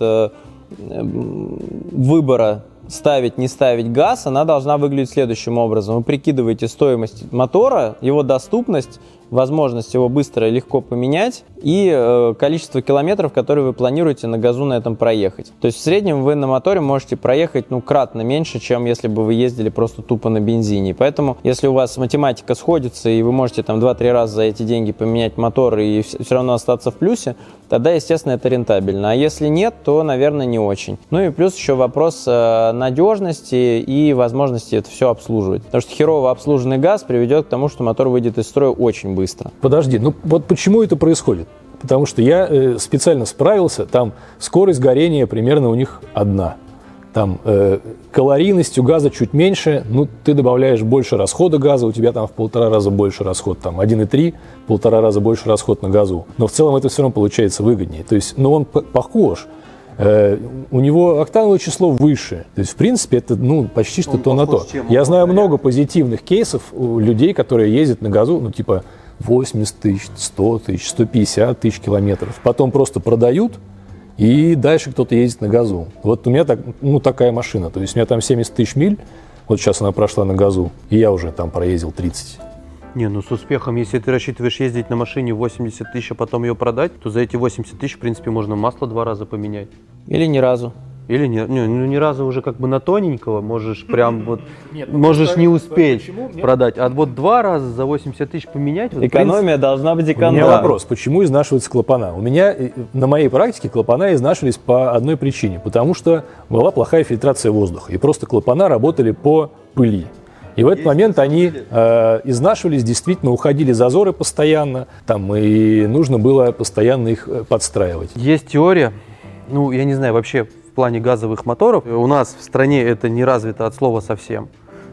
выбора ставить, не ставить газ, она должна выглядеть следующим образом. Вы прикидываете стоимость мотора, его доступность, возможность его быстро и легко поменять и количество километров, которые вы планируете на газу на этом проехать. То есть в среднем вы на моторе можете проехать кратно меньше, чем если бы вы ездили просто тупо на бензине. Поэтому если у вас математика сходится и вы можете там 2-3 раза за эти деньги поменять мотор и все равно остаться в плюсе, тогда, естественно, это рентабельно. А если нет, то, наверное, не очень. Ну и плюс еще вопрос надежности и возможности это все обслуживать. Потому что херово обслуженный газ приведет к тому, что мотор выйдет из строя очень быстро.
Подожди, ну вот почему это происходит? Потому что я специально справился, там скорость горения примерно у них одна. Там калорийность у газа чуть меньше, ну ты добавляешь больше расхода газа, у тебя там в 1,5 раза больше расход, там 1,3, 1,5 раза больше расход на газу. Но в целом это все равно получается выгоднее. То есть, ну он похож. У него октановое число выше. То есть, в принципе, это почти что то на то. Я знаю много позитивных кейсов у людей, которые ездят на газу, ну типа 80 тысяч, 100 тысяч, 150 тысяч километров. Потом просто продают, и дальше кто-то ездит на газу. Вот у меня такая машина. То есть у меня там 70 тысяч миль, вот сейчас она прошла на газу, и я уже там проездил 30.
Не, ну с успехом, если ты рассчитываешь ездить на машине 80 тысяч, а потом ее продать, то за эти 80 тысяч, в принципе, можно масло 2 раза поменять.
Или ни разу.
Или ни разу уже как бы на тоненького можешь прям вот, можешь не успеть продать. А вот 2 раза за 80 тысяч поменять... Вот,
Экономия должна быть
У меня
экономия.
вопрос, почему изнашиваются клапана? У меня на моей практике клапана изнашивались по одной причине, потому что была плохая фильтрация воздуха, и просто клапана работали по пыли. И в этот момент они изнашивались, действительно уходили зазоры постоянно, там, и нужно было постоянно их подстраивать.
Есть теория, ну я не знаю, вообще в плане газовых моторов, у нас в стране это не развито от слова совсем.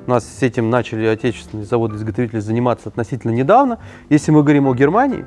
У нас с этим начали отечественные заводы-изготовители заниматься относительно недавно. Если мы говорим о Германии,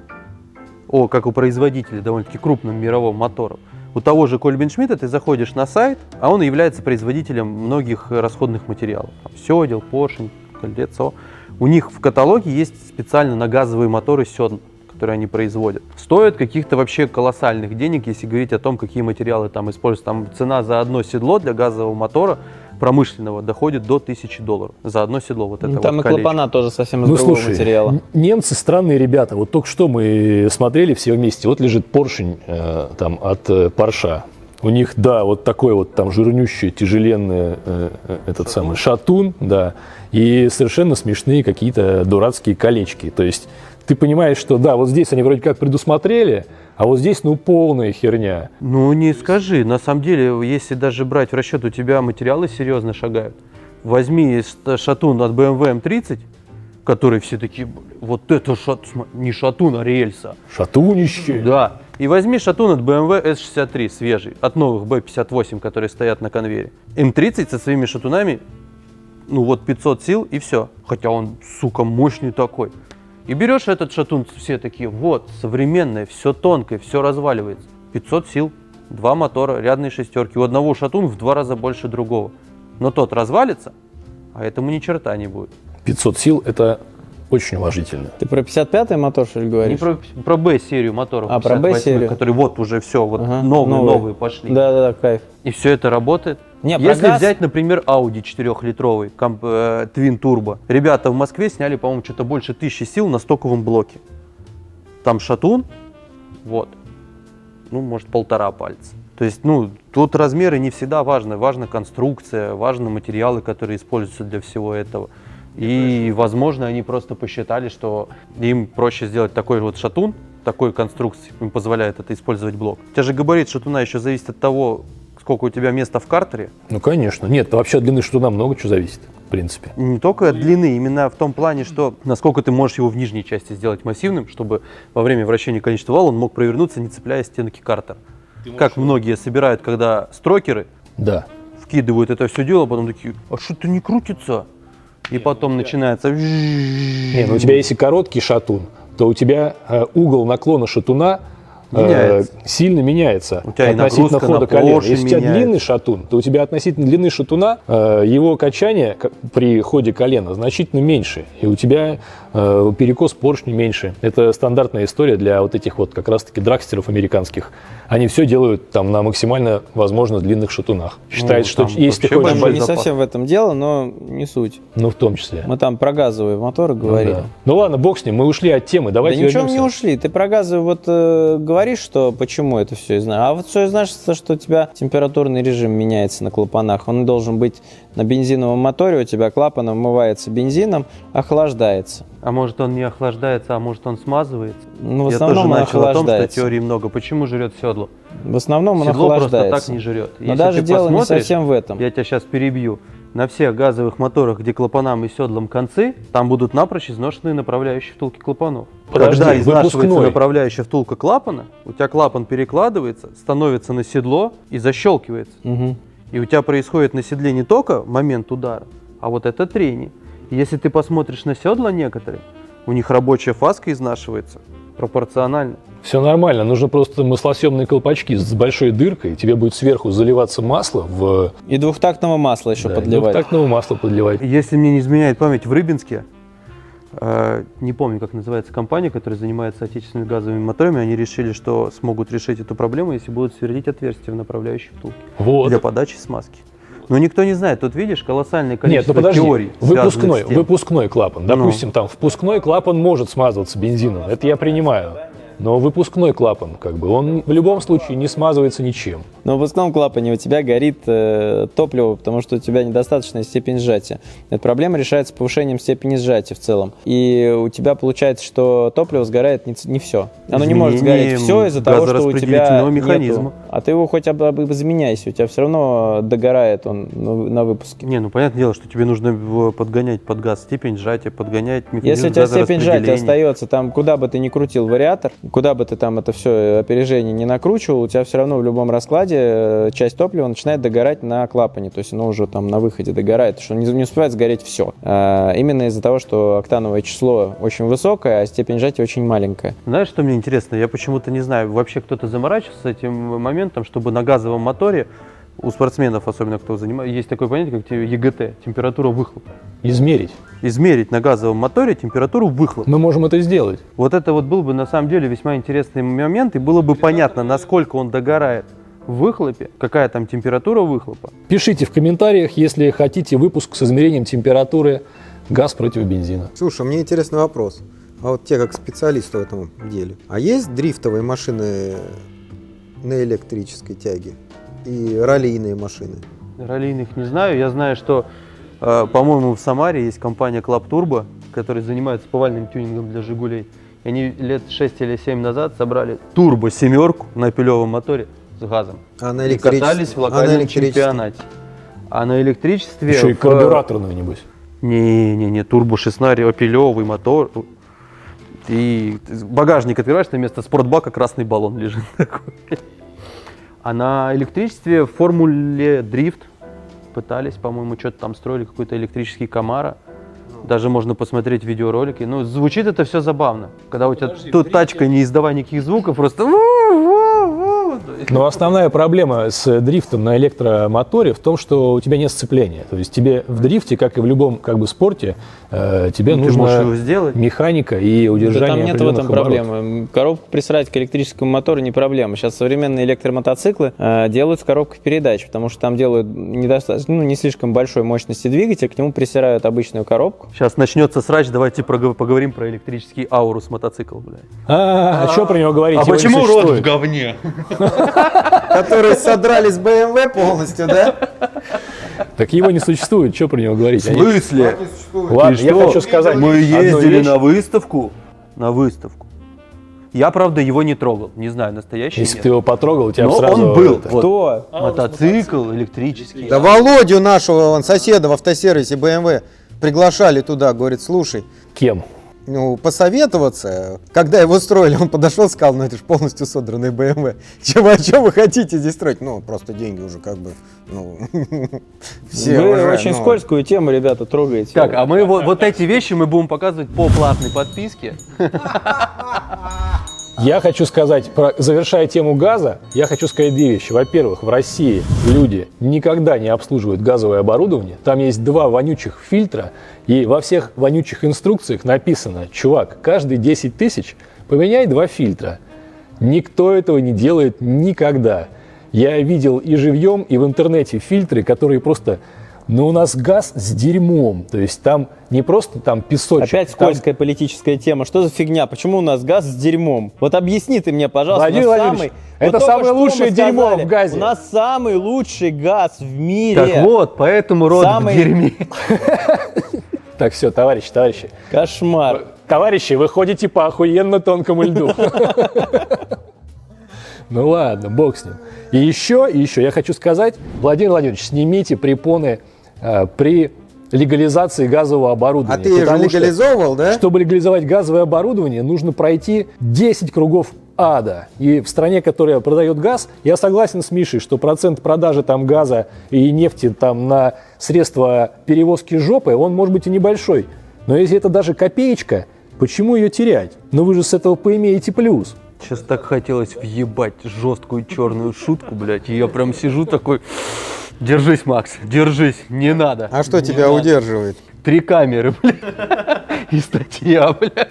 как у производителя довольно-таки крупным мировым моторов, у того же Кольбин-Шмидта ты заходишь на сайт, а он является производителем многих расходных материалов. Там сёдел, поршень, колесо. У них в каталоге есть специально на газовые моторы седла, которые они производят. Стоят каких-то вообще колоссальных денег, если говорить о том, какие материалы там используются. Там цена за одно седло для газового мотора промышленного доходит до $1000 за одно седло. Вот это
Там
вот
и клапана тоже совсем из другого
слушай,
материала.
Немцы странные ребята. Вот только что мы смотрели все вместе. Вот лежит поршень там от Порша. У них, да, вот такой вот там жирнющий, тяжеленный самый шатун, да, и совершенно смешные какие-то дурацкие колечки. То есть ты понимаешь, что да, вот здесь они вроде как предусмотрели, а вот здесь, полная херня.
Ну, не скажи. На самом деле, если даже брать в расчет, у тебя материалы серьезно шагают. Возьми шатун от BMW M30, который все такие, вот это не шатун, а рельса.
Шатунище.
Да. И возьми шатун от BMW S63 свежий, от новых B58, которые стоят на конвейере. M30 со своими шатунами, 500 сил и все. Хотя он, сука, мощный такой. И берешь этот шатун, все такие, вот, современное, все тонкое, все разваливается. 500 сил, 2 мотора, рядные шестерки. У одного шатун в 2 раза больше другого. Но тот развалится, а этому ни черта не будет.
500 сил – это очень уважительно.
Ты про 55-й мотор, что ли, говоришь?
Не про B-серию моторов,
А, про B-серию.
которые вот уже все, вот
Ага,
новые пошли.
Да, кайф.
И все это работает.
Не, про
Если
газ-
взять, например, Audi 4-литровый, Twin Turbo, ребята в Москве сняли, по-моему, что-то больше 1000 сил на стоковом блоке. Там шатун, вот, может, 1,5 пальца. То есть, тут размеры не всегда важны. Важна конструкция, важны материалы, которые используются для всего этого. И, возможно, они просто посчитали, что им проще сделать такой вот шатун, такой конструкции, им позволяет это использовать блок. У тебя же габарит шатуна еще зависит от того, сколько у тебя места в картере.
Ну, конечно. Нет, вообще от длины шатуна много чего зависит, в принципе.
Не только от длины, именно в том плане, что насколько ты можешь его в нижней части сделать массивным, чтобы во время вращения конечного вала он мог провернуться, не цепляя стенки картера. Как многие собирают, когда строкеры
Да.
вкидывают это все дело, потом такие, а что-то не крутится. и потом начинается...
Не, ну у тебя если короткий шатун, то у тебя угол наклона шатуна
Меняется.
сильно меняется
У тебя и
относительно
нагрузка на
хода колена.
поршень
Если у тебя
меняется.
длинный шатун, то у тебя относительно длины шатуна его качание при ходе колена значительно меньше, и у тебя перекос поршня меньше. Это стандартная история для вот этих вот как раз-таки драгстеров американских. Они все делают там на максимально возможно длинных шатунах. Считается, что
там
если ты
вообще
хочешь...
Там
большой
не
запас.
совсем в этом дело, но не суть.
Ну, в том числе.
Мы там про газовые моторы говорили.
Да. Ну ладно, бог с ним, мы ушли от темы,
Да
давайте
ничего мы
вернемся.
не ушли. Ты про газы вот говоришь, что почему это все знаешь. А вот все значит, что у тебя температурный режим меняется на клапанах. Он должен быть на бензиновом моторе, у тебя клапан омывается бензином, охлаждается.
А может он не охлаждается, а может он смазывается?
Ну, в
Я
основном
тоже
он
начал о том, что
охлаждается.
теорий много. Почему жрет седло?
В основном он
Седло просто
охлаждается.
так не жрет.
Но
Если
даже
ты
дело не
посмотришь,
совсем в этом.
Я тебя сейчас перебью. На всех газовых моторах, где клапанам и седлам концы, там будут напрочь изношенные направляющие втулки клапанов.
Подожди,
Когда изнашивается
выпускной.
направляющая втулка клапана, у тебя клапан перекладывается, становится на седло и защелкивается.
Мгм.
И у тебя происходит на седле не только момент удара, а вот это трение. И если ты посмотришь на седла некоторые, у них рабочая фаска изнашивается пропорционально.
Все нормально, нужно просто маслосъемные колпачки с большой дыркой, тебе будет сверху заливаться масло в...
И двухтактного масла еще
Да,
подливать.
двухтактного масла подливать.
Если мне не изменяет память, в Рыбинске, не помню, как называется компания, которая занимается отечественными газовыми моторами, они решили, что смогут решить эту проблему, если будут сверлить отверстия в направляющей втулке
Вот.
для подачи смазки. Но никто не знает. Тут видишь колоссальное количество
Нет, ну подожди,
теорий, связанных с тем.
выпускной клапан. Допустим, там впускной клапан может смазываться бензином, это я принимаю. Но выпускной клапан, как бы, он в любом случае не смазывается ничем.
Но в выпускном клапане у тебя горит топливо, потому что у тебя недостаточная степень сжатия. Эта проблема решается повышением степени сжатия в целом. И у тебя получается, что топливо сгорает не все. Оно не может сгореть
Изменением
все из-за того, что у тебя
газораспределительного механизма.
нету. А ты его хоть заменяйся, у тебя все равно догорает он на выпуске.
Не, ну понятное дело, что тебе нужно его подгонять под газ, степень сжатия, подгонять механизм
Если у тебя степень сжатия
газораспределения.
остается, там, куда бы ты ни крутил вариатор, куда бы ты там это все опережение не накручивал, у тебя все равно в любом раскладе часть топлива начинает догорать на клапане, то есть оно уже там на выходе догорает, что не успевает сгореть все. Именно из-за того, что октановое число очень высокое, а степень сжатия очень маленькая.
Знаешь, что мне интересно? Я почему-то не знаю, вообще кто-то заморачивался с этим моментом, чтобы на газовом моторе, у спортсменов особенно, кто занимается, есть такое понятие, как ЕГТ, температура выхлопа.
Измерить.
Измерить на газовом моторе температуру выхлопа.
Мы можем это сделать.
Вот это вот был бы на самом деле весьма интересный момент, и было бы понятно, насколько он догорает в выхлопе, какая там температура выхлопа.
Пишите в комментариях, если хотите выпуск с измерением температуры газ против бензина.
Слушай, мне интересный вопрос. А вот те как специалисты в этом деле. А есть дрифтовые машины на электрической тяге? И раллийные машины?
Раллийных не знаю. Я знаю, что, по-моему, в Самаре есть компания Club Turbo, которая занимается повальным тюнингом для «Жигулей». И они лет 6 или 7 назад собрали турбо-семерку на пилевом моторе с газом.
А на
И
электричестве?
катались в локальном чемпионате. А на электричестве...
Еще и карбюраторную, небось.
Не, турбо-16, пилевый мотор. И багажник открываешь, на место спортбака красный баллон лежит такой. А на электричестве в формуле дрифт пытались, по-моему, что-то там строили, какой-то электрический Камаро. Даже можно посмотреть видеоролики. Ну, звучит это все забавно. Когда у тебя тут тачка, не издавая никаких звуков, просто...
Но основная проблема с дрифтом на электромоторе в том, что у тебя нет сцепления. То есть тебе в дрифте, как и в любом как бы спорте, тебе
Ну, ты можешь его
нужна
сделать.
механика и
Да
удержание
там нет в
определенных
этом
оборотов.
проблемы. Коробку пристрать к электрическому мотору не проблема. Сейчас современные электромотоциклы делают с коробкой передач, потому что там делают недостаточно, не слишком большой мощности двигателя, к нему присирают обычную коробку.
Сейчас начнется срач, давайте поговорим про электрический Аурус мотоцикл, блядь.
Что про него говорить?
А
Его не
почему рот
существует.
в говне?
Которые содрали с BMW полностью, да?
Так его не существует, что про него говорить?
В смысле?
Ладно,
Ты
я
что?
хочу сказать
Мы
одну
ездили
вещь.
на выставку. Я, правда, его не трогал. Не знаю, настоящий
Если
нет.
ты его потрогал, у тебя
Но
сразу...
он был.
это-
Вот.
Кто?
Мотоцикл электрический.
Да Володю нашего, он соседа в автосервисе BMW, приглашали туда, говорит, слушай,
Кем?
посоветоваться. Когда его строили, он подошел и сказал, ну это же полностью содранный BMW. Что вы хотите здесь строить? Ну, просто деньги уже как бы, ну, все
Вы
уже,
очень скользкую тему, ребята, трогаете.
Так, а мы вот эти вещи мы будем показывать по платной подписке.
Я хочу сказать, завершая тему газа, я хочу сказать две вещи. Во-первых, в России люди никогда не обслуживают газовое оборудование. Там есть 2 вонючих фильтра, и во всех вонючих инструкциях написано, чувак, каждые 10 тысяч поменяй 2 фильтра. Никто этого не делает никогда. Я видел и живьем, и в интернете фильтры, которые просто... Но у нас газ с дерьмом, то есть там не просто там песочек.
Опять скользкая политическая тема. Что за фигня? Почему у нас газ с дерьмом? Вот объясни ты мне, пожалуйста.
Владимир Владимирович, это самое лучшее дерьмо в газе.
У нас самый лучший газ в мире.
Так вот, поэтому рот в дерьме.
Так, все, товарищи.
Кошмар.
Товарищи, вы ходите по охуенно тонкому льду. Ну ладно, бог с ним. И еще я хочу сказать, Владимир Владимирович, снимите препоны при легализации газового оборудования.
А ты же легализовывал, да?
Чтобы легализовать газовое оборудование, нужно пройти 10 кругов ада. И в стране, которая продает газ, я согласен с Мишей, что процент продажи там газа и нефти там на средства перевозки жопы, он может быть и небольшой. Но если это даже копеечка, почему ее терять? Но вы же с этого поимеете плюс.
Сейчас так хотелось въебать жесткую черную шутку, блядь, и я прям сижу такой, держись, Макс, держись, не надо.
А что
не
тебя
надо.
удерживает?
3 камеры, блядь, и статья, блядь.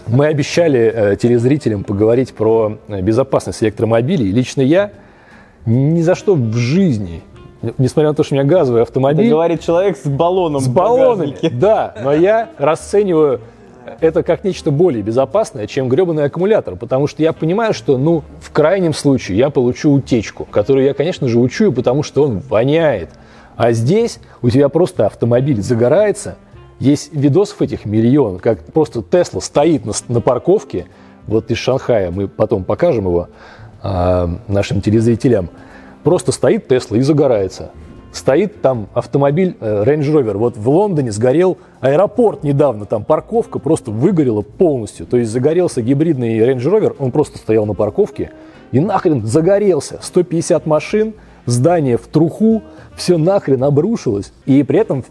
Мы обещали телезрителям поговорить про безопасность электромобилей. Lично я ни за что в жизни, несмотря на то, что у меня газовый автомобиль...
Это говорит человек с баллоном.
С
в
баллонами,
багажнике.
да, но я расцениваю это как нечто более безопасное, чем гребаный аккумулятор, потому что я понимаю, что, в крайнем случае я получу утечку, которую я, конечно же, учую, потому что он воняет. А здесь у тебя просто автомобиль загорается, есть видосов этих миллион, как просто Тесла стоит на парковке, вот из Шанхая, мы потом покажем его нашим телезрителям, просто стоит Тесла и загорается. Стоит там автомобиль Range Rover. Вот в Лондоне сгорел аэропорт недавно, там парковка просто выгорела полностью. То есть загорелся гибридный Range Rover, он просто стоял на парковке и нахрен загорелся. 150 машин, здание в труху, все нахрен обрушилось. И при этом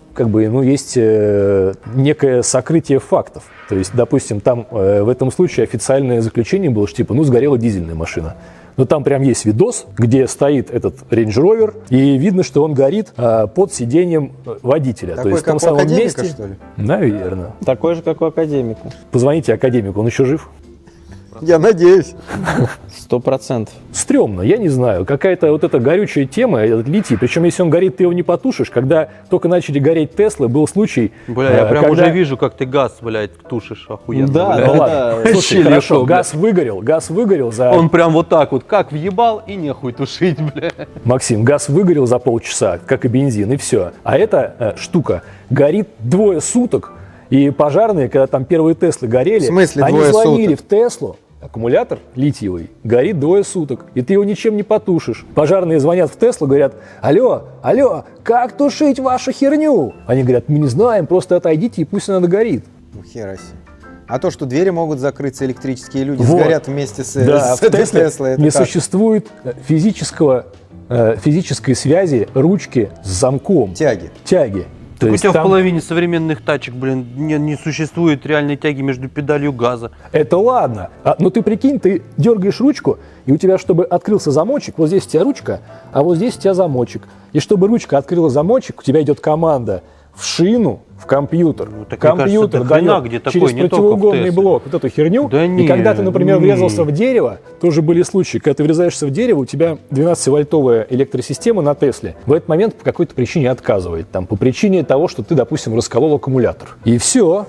есть некое сокрытие фактов. То есть, допустим, там в этом случае официальное заключение было, что сгорела дизельная машина. Но там прям есть видос, где стоит этот Range Rover, и видно, что он горит под сиденьем водителя.
Такой,
то есть в
как
том
у
самом
академика,
месте.
что ли?
Наверное.
Такой же, как у академика.
Позвоните академику, он еще жив?
Я надеюсь.
100%.
Стрёмно, я не знаю. Какая-то вот эта горючая тема, этот литий. Причем, если он горит, ты его не потушишь. Когда только начали гореть Теслы, был случай...
Бля, я прям уже вижу, как ты газ, блядь, тушишь охуенно.
Да,
блядь.
Ну ладно, слушай,
Вообще
хорошо,
легко,
газ выгорел за...
Он прям вот так вот, как въебал и нехуй тушить, бля.
Максим, газ выгорел за полчаса, как и бензин, и все. А эта штука горит 2 суток, и пожарные, когда там первые Теслы горели,
В смысле
они
2
звонили
суток?
в Теслу, аккумулятор литиевый горит 2 суток, и ты его ничем не потушишь. Пожарные звонят в Теслу, говорят: алло, как тушить вашу херню? Они говорят: мы не знаем, просто отойдите, и пусть она догорит.
Ну, хера себе. А то, что двери могут закрыться, электрические люди
Вот.
сгорят вместе с
Да, в
этой
Тесле
Теслой, это
не
как?
существует физической связи ручки с замком.
Тяги.
То
Так у
есть
тебя в
там-
половине современных тачек, блин, не существует реальной тяги между педалью газа.
Это ладно. Но ты прикинь, ты дергаешь ручку, и у тебя, чтобы открылся замочек, вот здесь у тебя ручка, а вот здесь у тебя замочек. И чтобы ручка открыла замочек, у тебя идет команда в шину, в компьютер.
Ну, так, мне
Компьютер
кажется, до хрена
дает
где такое,
через
не только в
противоугольный
Тесле.
блок вот эту херню.
Да
и
не,
когда ты, например,
не.
врезался в дерево, тоже были случаи, когда ты врезаешься в дерево, у тебя 12-вольтовая электросистема на Тесле в этот момент по какой-то причине отказывает. Там, по причине того, что ты, допустим, расколол аккумулятор. И все.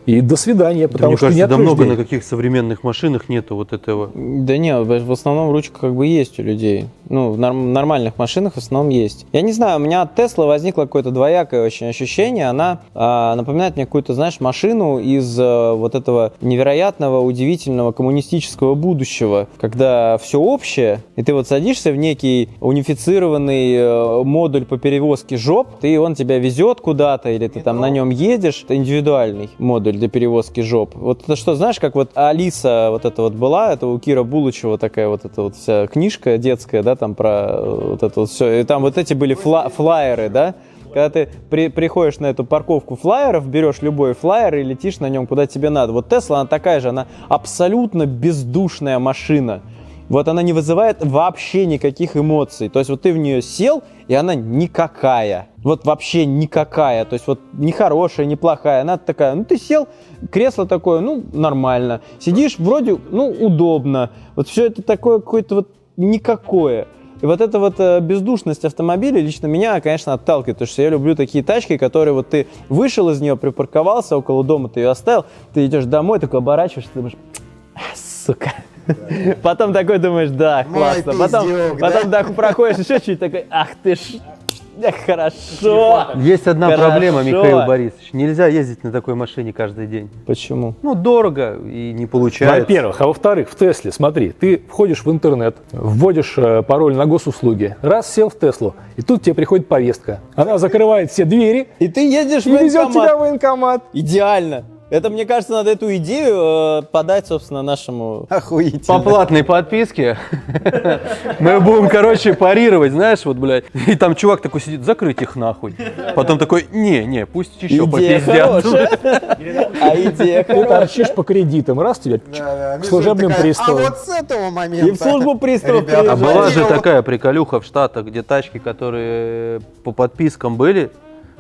И до свидания,
Да,
потому
мне
что
кажется,
не
да
откроешь
много
дверь.
на каких современных машинах нету вот этого.
Да не, в основном ручка есть у людей. Ну, в нормальных машинах в основном есть. Я не знаю, у меня от Tesla возникло какое-то двоякое очень ощущение. Она напоминает мне какую-то, знаешь, машину из вот этого невероятного, удивительного коммунистического будущего, когда все общее, и ты вот садишься в некий унифицированный модуль по перевозке жоп, и он тебя везет куда-то, или ты там на нем едешь. Это индивидуальный модуль для перевозки жоп. Вот это что, знаешь, как вот Алиса вот это вот была, это у Кира Булычева такая вот эта вот вся книжка детская, да, там про вот это вот все. И там вот эти были флайеры, да. Когда ты приходишь на эту парковку флайеров, берешь любой флайер и летишь на нем куда тебе надо. Вот Тесла, она такая же, она абсолютно бездушная машина. Вот она не вызывает вообще никаких эмоций. То есть вот ты в нее сел, и она никакая. Вот вообще никакая. То есть вот не хорошая, не плохая. Она такая, ну ты сел, кресло такое, ну нормально. Сидишь вроде, ну удобно. Вот все это такое какое-то вот никакое. И вот эта вот бездушность автомобиля лично меня, конечно, отталкивает, потому что я люблю такие тачки, которые вот ты вышел из нее, припарковался около дома, ты ее оставил, ты идешь домой, такой оборачиваешься, ты думаешь, сука. Потом такой думаешь, да, классно. Потом так проходишь еще чуть такой, ах ты ж, хорошо.
Есть одна
Хорошо.
проблема, Михаил Борисович. Нельзя ездить на такой машине каждый день.
Почему?
Ну, дорого и не получается.
Во-первых. А во-вторых, в Тесле, смотри, ты входишь в интернет, вводишь пароль на госуслуги, раз, сел в Теслу, и тут тебе приходит повестка. Она закрывает все двери
И ты едешь
и
в
везет тебя
военкомат.
в военкомат.
Идеально. Это, мне кажется, надо эту идею подать, собственно, нашему...
Охуительно.
По платной подписке мы будем, короче, парировать, знаешь, вот, блядь. И там чувак такой сидит, закрыть их нахуй. Потом такой, не, пусть еще
Идея
попиздят.
хорошая. А идея
Ты
хорошая.
торчишь по кредитам, раз тебя
Да-да,
к служебным
такая,
приставам.
А вот с этого момента.
И в службу приставов
Ребята,
А была же
вот-
такая приколюха в Штатах, где тачки, которые по подпискам были,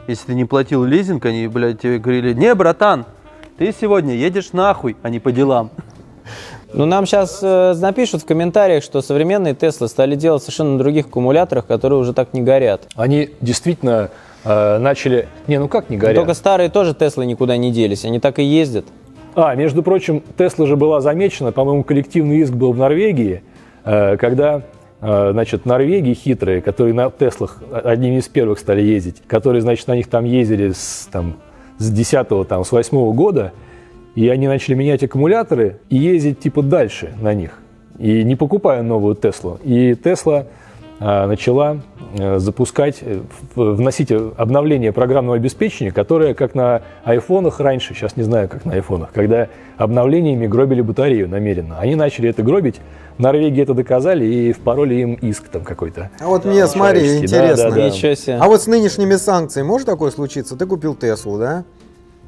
если ты не платил лизинг, они, блядь, тебе говорили, не, братан, ты сегодня едешь нахуй, а не по делам.
Ну, нам сейчас напишут в комментариях, что современные Теслы стали делать совершенно на других аккумуляторах, которые уже так не горят.
Они действительно начали... Не, ну как не горят?
Только старые тоже Теслы никуда не делись, они так и ездят.
Между прочим, Тесла же была замечена, по-моему, коллективный иск был в Норвегии, когда, значит, норвеги хитрые, которые на Теслах одними из первых стали ездить, которые, значит, на них там ездили с 10-го, с 8-го года, и они начали менять аккумуляторы и ездить типа дальше на них, и не покупая новую Теслу. И Тесла начала запускать, вносить обновление программного обеспечения, которое, как на айфонах раньше, сейчас не знаю, как на айфонах, когда обновлениями гробили батарею намеренно. Они начали это гробить, в Норвегии это доказали и впороли им иск там какой-то.
А вот мне, смотри,
Шаечки,
интересно.
да.
Ничего себе.
А вот с нынешними санкциями может такое случиться? Ты купил Теслу, да?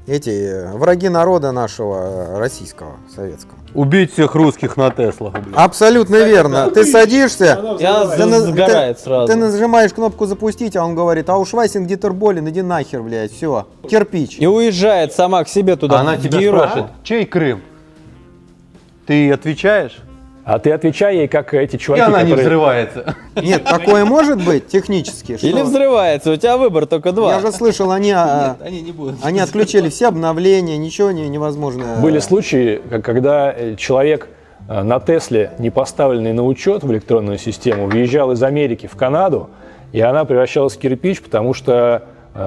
Эти враги народа нашего российского, советского.
Убить всех русских на Теслах, блядь.
Абсолютно верно. Ты садишься,
Я сгорает сразу.
ты нажимаешь кнопку запустить, а он говорит, а уж Васин Гитерболин, иди нахер, блядь, все, кирпич.
И уезжает сама к себе туда.
Она
в
тебя
Европу.
спрашивает, чей Крым? Ты отвечаешь,
А ты отвечай ей, как эти
и
чуваки,
она не
которые...
взрывается.
Нет, такое может быть технически? что-
Или взрывается, у тебя выбор только два.
Я же слышал, они
Они не будут.
отключили все обновления, ничего невозможно.
Были случаи, когда человек на Тесле, не поставленный на учет в электронную систему, въезжал из Америки в Канаду, и она превращалась в кирпич, потому что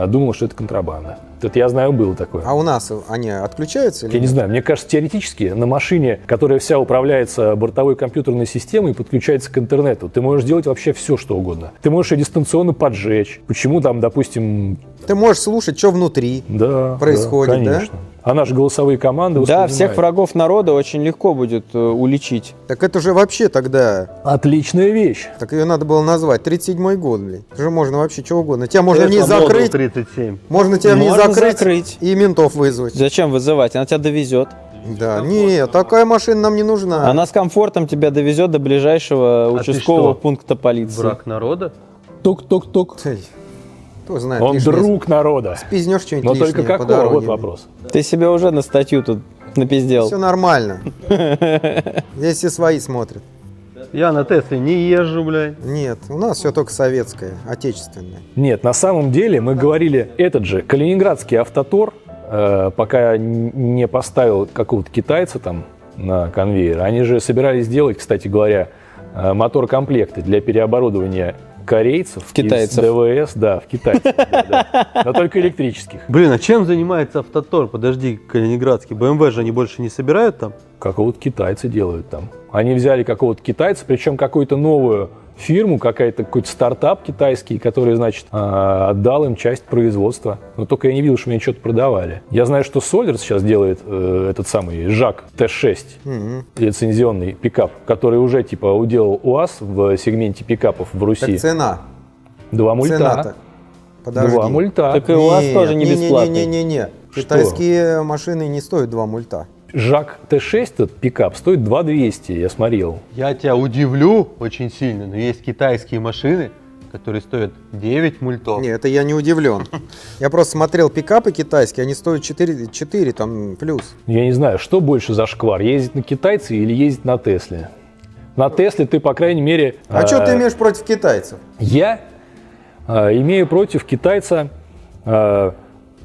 думал, что это контрабанда. Это я знаю, было такое.
А у нас они отключаются? Или
Я не
нет?
знаю, мне кажется, теоретически на машине, которая вся управляется бортовой компьютерной системой и подключается к интернету, ты можешь делать вообще все, что угодно. Ты можешь ее дистанционно поджечь. Почему там, допустим,
Ты можешь слушать, что внутри.
да,
Происходит, да?
конечно. Она же голосовые команды
Да,
воспринимает.
всех врагов народа очень легко будет уличить.
Так это же вообще тогда,
Отличная вещь.
так ее надо было назвать, 37-й год, блин. Это же можно вообще что угодно. Тебя можно в ней
Tesla Model
закрыть,
37.
можно тебя в ней
Можно
закрыть
закрыть.
и ментов вызвать.
Зачем вызывать? Она тебя довезет.
Да, нет, такая машина нам не нужна.
Она с комфортом тебя довезет до ближайшего
А ты
участкового
что,
пункта полиции.
Враг народа?
Тук-тук-тук.
Эй, кто знает,
Он
лишнее.
друг народа.
Пизнешь что-нибудь
Но
лишнее
только
по
какого?
дороге.
Вот вопрос.
Ты себе уже на статью тут напиздел.
Все нормально. Здесь все свои смотрят.
Я на Тесле не езжу, блядь.
Нет, у нас все только советское, отечественное.
Нет, на самом деле мы говорили, этот же калининградский автотор, пока не поставил какого-то китайца там на конвейер, они же собирались сделать, кстати говоря, мотор-комплекты для переоборудования корейцев
Китайцев.
из ДВС, да, в китайцев, да, но только электрических.
Блин, а чем занимается Автотор? Подожди, калининградский. БМВ же они больше не собирают там?
Какого-то китайца делают там. Они взяли какого-то китайца, причем какую-то новую фирму, какой-то стартап китайский, который, значит, отдал им часть производства. Но только я не видел, что мне что-то продавали. Я знаю, что Solers сейчас делает этот самый ЖАК Т6, лицензионный пикап, который уже типа уделал УАЗ в сегменте пикапов в Руси.
Так цена.
2 мульта.
Цена-то. Подожди.
2 мульта.
Так и у вас тоже не бесплатный.
Не-не-не.
Что?
Китайские машины не стоят 2 мульта.
ЖАК Т6, этот пикап, стоит 2200, я смотрел.
Я тебя удивлю очень сильно, но есть китайские машины, которые стоят 9 мультов.
Не, это я не удивлен. Я просто смотрел пикапы китайские, они стоят 4 там плюс.
Я не знаю, что больше зашквар, ездить на китайце или ездить на Тесле. На Тесле ты, по крайней мере...
А что ты имеешь против китайцев?
Я имею против китайца...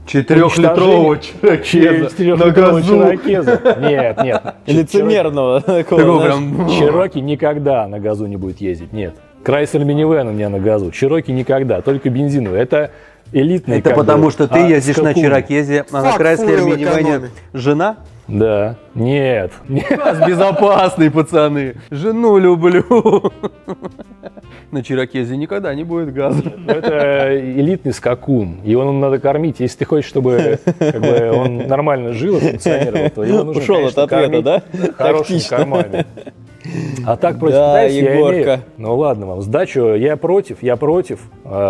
4-литрового чирокеза на газу.
Нет.
Лицемерного такого,
Такого
знаешь.
прям...
Чироки никогда на газу не будет ездить, нет. Крайслер минивэн у меня на газу, Чироки никогда, только бензиновый. Это элитный.
Это
как
потому
бы,
что ты ездишь на
скакун.
Чирокезе, а на
Фак,
Крайслер
фуэл
минивэне
экономи.
жена?
Да, нет.
Безопасные пацаны. Жену люблю. На Чирокезе никогда не будет газа.
Это элитный скакун, его надо кормить. Если ты хочешь, чтобы как бы, он нормально жил и функционировал, то его нужно,
Ушел
конечно,
от ответа,
кормить
да?
хорошими
Тактично.
кормами. А так против
Да,
китайцев я
Егорка.
имею. Ну ладно вам, сдачу я против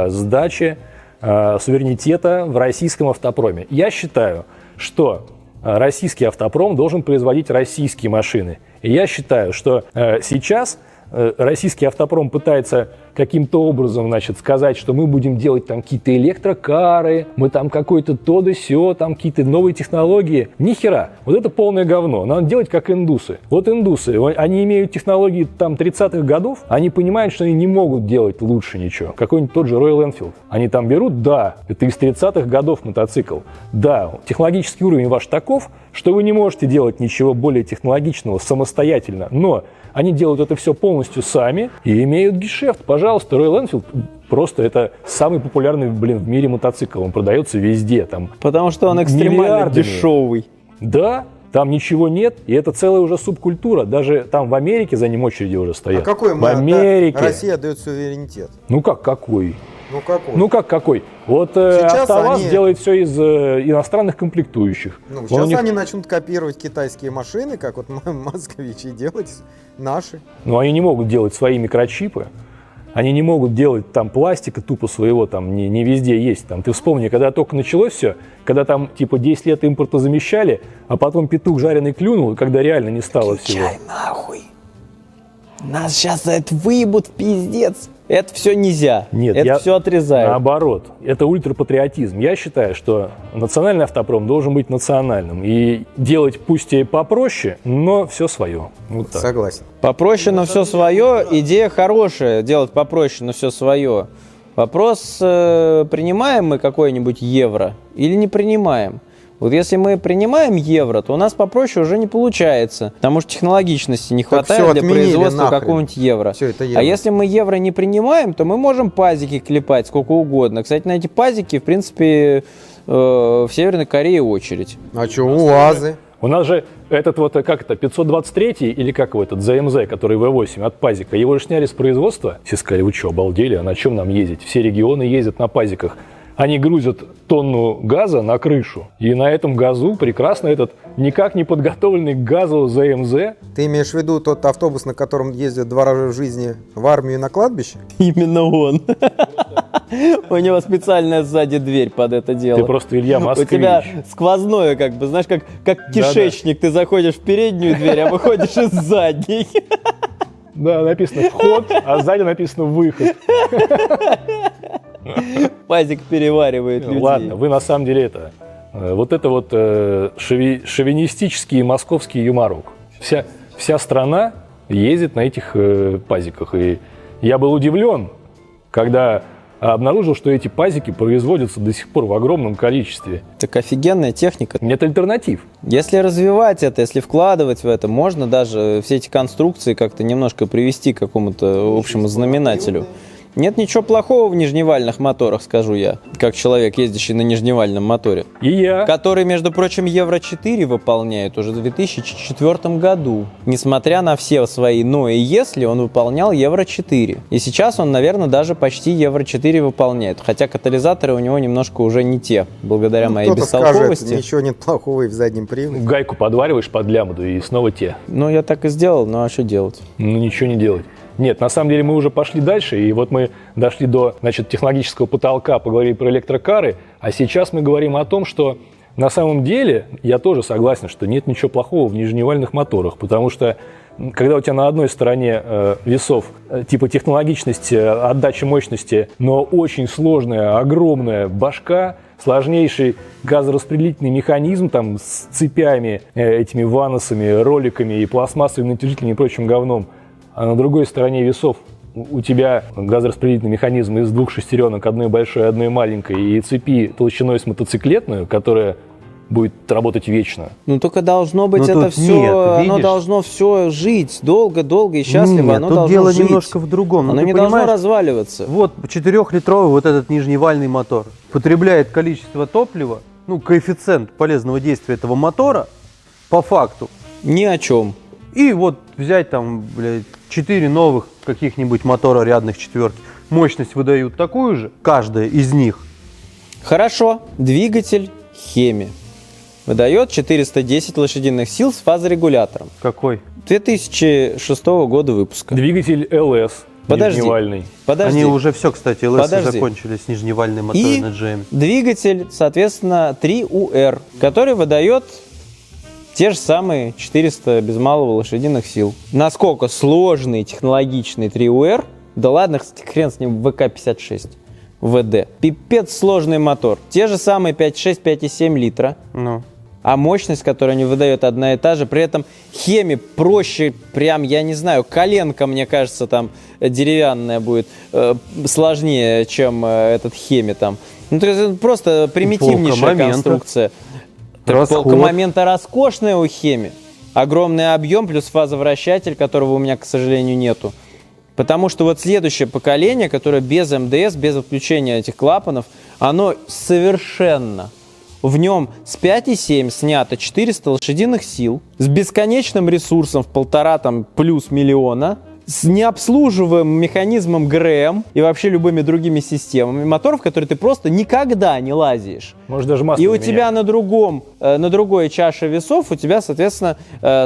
сдачи суверенитета в российском автопроме. Я считаю, что российский автопром должен производить российские машины. И я считаю, что сейчас российский автопром пытается каким-то образом, значит, сказать, что мы будем делать там какие-то электрокары, мы там какой-то то да сё, там какие-то новые технологии. Ни хера. Вот это полное говно. Надо делать как индусы. Вот индусы, они имеют технологии там 30-х годов, они понимают, что они не могут делать лучше ничего. Какой-нибудь тот же Royal Enfield. Они там берут, да, это из 30-х годов мотоцикл. Да, технологический уровень ваш таков, что вы не можете делать ничего более технологичного самостоятельно, но они делают это все полностью сами и имеют гешефт. Пожалуйста, Royal Enfield просто это самый популярный, в мире мотоцикл. Он продается везде. Там
Потому что он экстремально
миллиардами.
дешевый.
Да, там ничего нет, и это целая уже субкультура. Даже там в Америке за ним очереди уже стоят.
А какой
в Америке.
Россия дает суверенитет?
Ну как какой?
Ну какой?
Ну как какой? Вот
Сейчас
АвтоВАЗ
они-
делает все из иностранных комплектующих.
Ну,
Он у
сейчас
них-
они начнут копировать китайские машины, как вот москвичи, и делать наши.
Но они не могут делать свои микрочипы, они не могут делать там пластика тупо своего, там не везде есть. Там, ты вспомни, когда только началось все, когда там типа 10 лет импорта замещали, а потом петух жареный клюнул, и когда реально не стало всего.
Нахуй. Нас сейчас за это выебут в пиздец. Это все нельзя.
Нет,
это
я
все отрезают.
Наоборот, это ультрапатриотизм. Я считаю, что национальный автопром должен быть национальным и делать пусть и попроще, но все свое. Вот так.
Согласен.
Попроще, но все свое. Идея хорошая, делать попроще, но все свое. Вопрос, принимаем мы какой-нибудь евро или не принимаем. Вот если мы принимаем евро, то у нас попроще уже не получается, потому что технологичности не
Так
хватает
всё
для
отменили
производства
нахрен.
какого-нибудь евро.
Всё это евро.
А если мы евро не принимаем, то мы можем пазики клепать сколько угодно. Кстати, на эти пазики, в принципе, в Северной Корее очередь.
А что, УАЗы?
У нас же этот вот, как это, 523 или как его, этот ЗМЗ, который V8 от пазика, его же сняли с производства. Все сказали, вы что, обалдели, а на чем нам ездить? Все регионы ездят на пазиках. Они грузят тонну газа на крышу, и на этом газу прекрасно этот никак не подготовленный к газу ЗМЗ.
Ты имеешь в виду тот автобус, на котором ездят 2 раза в жизни в армию и на кладбище?
Именно он. У него специальная сзади дверь под это дело.
Ты просто Илья
У
Москвич.
тебя сквозное, как бы, знаешь, как кишечник. Ты заходишь в переднюю дверь, а выходишь из задней.
Да, написано вход, а сзади написано выход.
Пазик переваривает людей.
Ладно, вы на самом деле это шовинистический московский юморок. Вся страна ездит на этих пазиках. И я был удивлен, когда обнаружил, что эти пазики производятся до сих пор в огромном количестве.
Так офигенная техника.
Нет альтернатив.
Если развивать это, если вкладывать в это, можно даже все эти конструкции как-то немножко привести к какому-то общему знаменателю. Нет ничего плохого в нижневальных моторах, скажу я, как человек, ездящий на нижневальном моторе.
И я...
Который, между прочим, Евро-4 выполняет уже в 2004 году. Несмотря на все свои «но» и «если», он выполнял Евро-4. И сейчас он, наверное, даже почти Евро-4 выполняет. Хотя катализаторы у него немножко уже не те, благодаря моей
Кто-то
бестолковости.
скажет, ничего нет плохого и в заднем приводе.
Гайку подвариваешь под лямбду и снова те.
Ну, я так и сделал, ну а что делать?
Ну, ничего не делать. Нет, на самом деле мы уже пошли дальше, и вот мы дошли до, значит, технологического потолка, поговорили про электрокары, а сейчас мы говорим о том, что на самом деле я тоже согласен, что нет ничего плохого в нижневальных моторах, потому что когда у тебя на одной стороне весов типа технологичности, отдачи мощности, но очень сложная, огромная башка, сложнейший газораспределительный механизм там с цепями, этими ваносами, роликами и пластмассовыми натяжителями и прочим говном, а на другой стороне весов у тебя газораспределительный механизм из двух шестеренок, одной большой и одной маленькой, и цепи толщиной с мотоциклетную, которая будет работать вечно.
Ну только должно быть
Ну,
это
тут
все,
нет,
оно
видишь?
должно все жить долго-долго и счастливо,
Нет,
оно
тут
должно
дело
жить.
немножко в другом. Ну,
Оно
ты
не должно
понимаешь,
разваливаться.
Вот 4-литровый вот этот нижневальный мотор потребляет количество топлива, ну, коэффициент полезного действия этого мотора по факту.
Ни о чем.
И вот взять там, блядь, 4 новых каких-нибудь мотора рядных четверки. Мощность выдают такую же, каждая из них.
Хорошо, двигатель Хеми выдает 410 лошадиных сил с фазорегулятором.
Какой?
2006 года выпуска.
Двигатель LS
Подожди.
нижневальный.
Подожди.
Они уже все, кстати, ЛС
Подожди.
закончились, нижневальные моторы
И
на GM.
двигатель, соответственно, 3UR, который выдает те же самые 400 без малого лошадиных сил. Насколько сложный технологичный 3UR, да ладно, хрен с ним, ВК-56, ВД. Пипец сложный мотор. Те же самые 5,6, 5,7 литра.
Ну.
А мощность, которую они выдают, одна и та же. При этом Хеми проще, прям, я не знаю, коленка, мне кажется, там деревянная будет, сложнее, чем этот Хеми там. Ну, то есть это просто примитивнейшая
Полка момента.
конструкция.
Расход.
Полка момента роскошная у Хеми. Огромный объем плюс фазовращатель, которого у меня, к сожалению, нету. Потому что вот следующее поколение, которое без МДС, без отключения этих клапанов, оно совершенно... В нем с 5,7 снято 400 лошадиных сил, с бесконечным ресурсом в 1,5 там, плюс миллиона, с необслуживаемым механизмом ГРМ и вообще любыми другими системами. Мотор, в который ты просто никогда не лазишь.
Может, даже масло
И у
менять.
тебя на другой чаше весов у тебя, соответственно,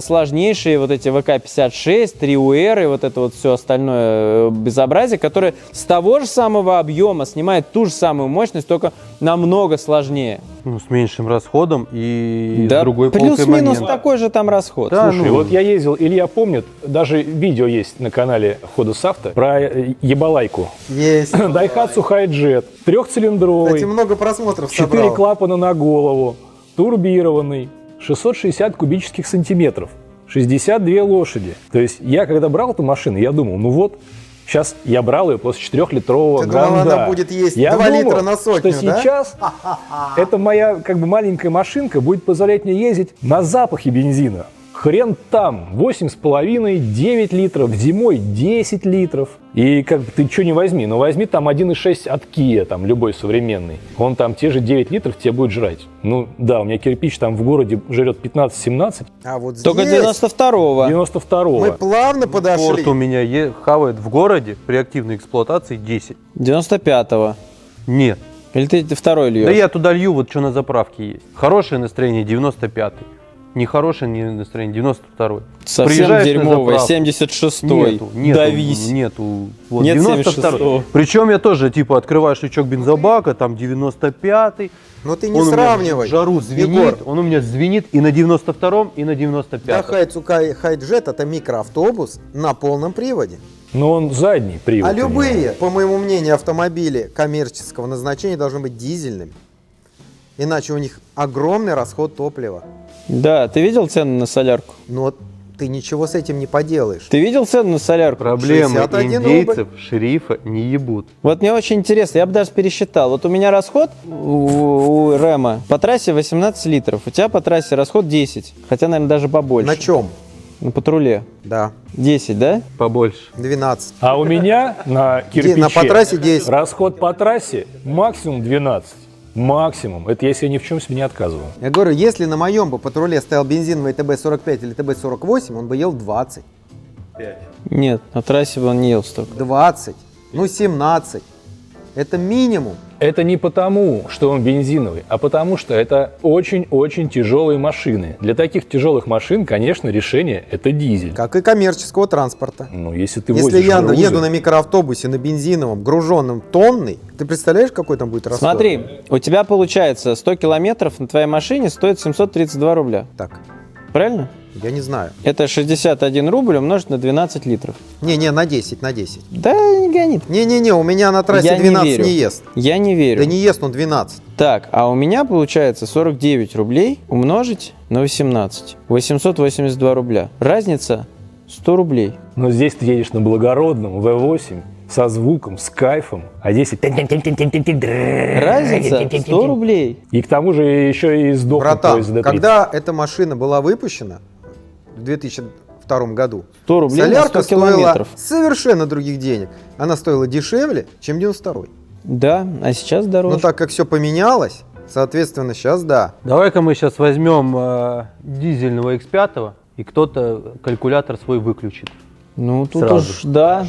сложнейшие вот эти ВК-56, 3UR и вот это вот все остальное безобразие, которое с того же самого объема снимает ту же самую мощность, только намного сложнее.
Ну, с меньшим расходом и с
Да,
другой полкой
плюс-минус
момента.
такой же там расход.
Да,
Слушай,
ну.
вот я ездил, Илья помнит, даже видео есть на канале Хода с авто про ебалайку.
Есть.
Daihatsu Hi-Jet, трехцилиндровый,
Кстати, много просмотров
4
собрал.
клапана на голову, турбированный, 660 кубических сантиметров, 62 лошади. То есть я, когда брал эту машину, я думал, ну вот, сейчас я брал ее после 4-литрового
Ты думал,
гранда.
она будет есть
я
2
думал,
литра на сотню,
что
да?
сейчас эта моя как бы маленькая машинка будет позволять мне ездить на запахе бензина. Хрен там, 8,5, 9 литров, зимой 10 литров. И как бы ты что не возьми, но возьми там 1,6 от Kia, там любой современный. Он там те же 9 литров тебе будет жрать. Ну да, у меня кирпич там в городе жрет 15-17,
А вот
Только
здесь
92-го.
92-го.
мы плавно подошли.
Форд у меня хавает в городе при активной эксплуатации 10.
95-го.
Нет.
Или ты второй льешь?
Да я туда лью, вот что на заправке есть. Хорошее настроение 95-й. Нехорошее настроение 92-й.
Совсем
Приезжаешь на
дерьмовый,
заправку.
76-й.
Нету,
Давись.
Нету. Вот,
Нет
92-й.
76-го.
Причем я тоже, типа, открываю шлючок бензобака, там 95-й.
Но ты не
Он у меня
сравнивай.
в жару звенит,
Егор,
он у меня звенит и на 92-м, и на
да,
95-м.
Daihatsu Hi-Jet это микроавтобус на полном приводе.
Но он задний привод.
А
у него.
любые, по моему мнению, автомобили коммерческого назначения должны быть дизельными. Иначе у них огромный расход топлива.
Да, ты видел цены на солярку?
Но Ты ничего с этим не поделаешь.
Ты видел цену на солярку?
Проблемы
61
индейцев шерифа не ебут.
Вот мне очень интересно, я бы даже пересчитал. Вот у меня расход у Рэма по трассе 18 литров, у тебя по трассе расход 10, хотя, наверное, даже побольше.
На чем?
На патруле.
Да,
10, да?
Побольше.
12.
А у меня на кирпиче
по трассе 10.
расход по трассе максимум 12. Максимум. Это если я ни в чем себе не отказываю.
Я говорю, если на моем бы патруле стоял бензиновый ТБ-45 или ТБ-48, он бы ел 20.
Нет, на трассе бы он не ел столько.
20. Ну, 17. Это минимум.
Это не потому, что он бензиновый, а потому, что это очень-очень тяжелые машины. Для таких тяжелых машин, конечно, решение – это дизель.
Как и коммерческого транспорта.
Ну, если ты
Если
возишь
я
грузы,
еду на микроавтобусе, на бензиновом, груженном тонной, ты представляешь, какой там будет расход?
Смотри, у тебя получается 100 километров на твоей машине стоит 732 рубля.
Так,
Правильно?
я не знаю.
Это 61 рубль умножить на 12 литров.
Не, на 10, на 10.
Да не гонит.
Не, у меня на трассе
Я не
12
верю.
не ест.
Я не верю.
Да не ест он 12.
Так, а у меня получается 49 рублей умножить на 18. 882 рубля. Разница 100 рублей.
но здесь ты едешь на благородном V8 со звуком, с кайфом, а здесь...
Разница 100 рублей.
И к тому же еще и сдохнет
Братан,
поезд D30.
когда эта машина была выпущена в 2002 году,
100 рублей на
солярка
100 километров.
стоила совершенно других денег. Она стоила дешевле, чем 92-й.
Да, а сейчас дороже.
Но так как все поменялось, соответственно, сейчас да.
Давай-ка мы сейчас возьмем дизельного X5 и кто-то калькулятор свой выключит.
Ну, тут
Сразу.
уж, да.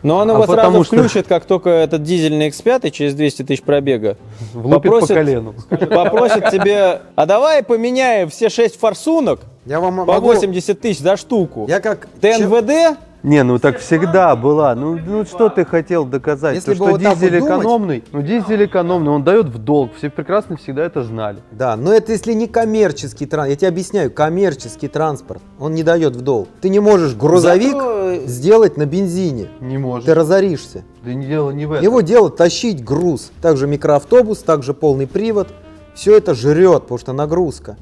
Но он
А
его сразу
потому что-
включит, как только этот дизельный X5 через 200 тысяч пробега
Влупит по колену.
попросит тебе, а давай поменяем все 6 форсунок
Я вам
по
могу...
80 тысяч за штуку.
Я как...
ТНВД?
Не, ну так всегда была. Ну что ты хотел доказать?
Если
То,
бы
что
вот так вот
дизель
думать-
экономный, дизель экономный, он дает в долг. Все прекрасно всегда это знали.
Да, но это если не коммерческий транспорт. Я тебе объясняю, коммерческий транспорт, он не дает в долг. Ты не можешь грузовик
Зато-
сделать на бензине.
Не может.
Ты разоришься.
Да не дело не в этом.
Его дело тащить груз. Также микроавтобус, также полный привод. Все это жрет, потому что нагрузка.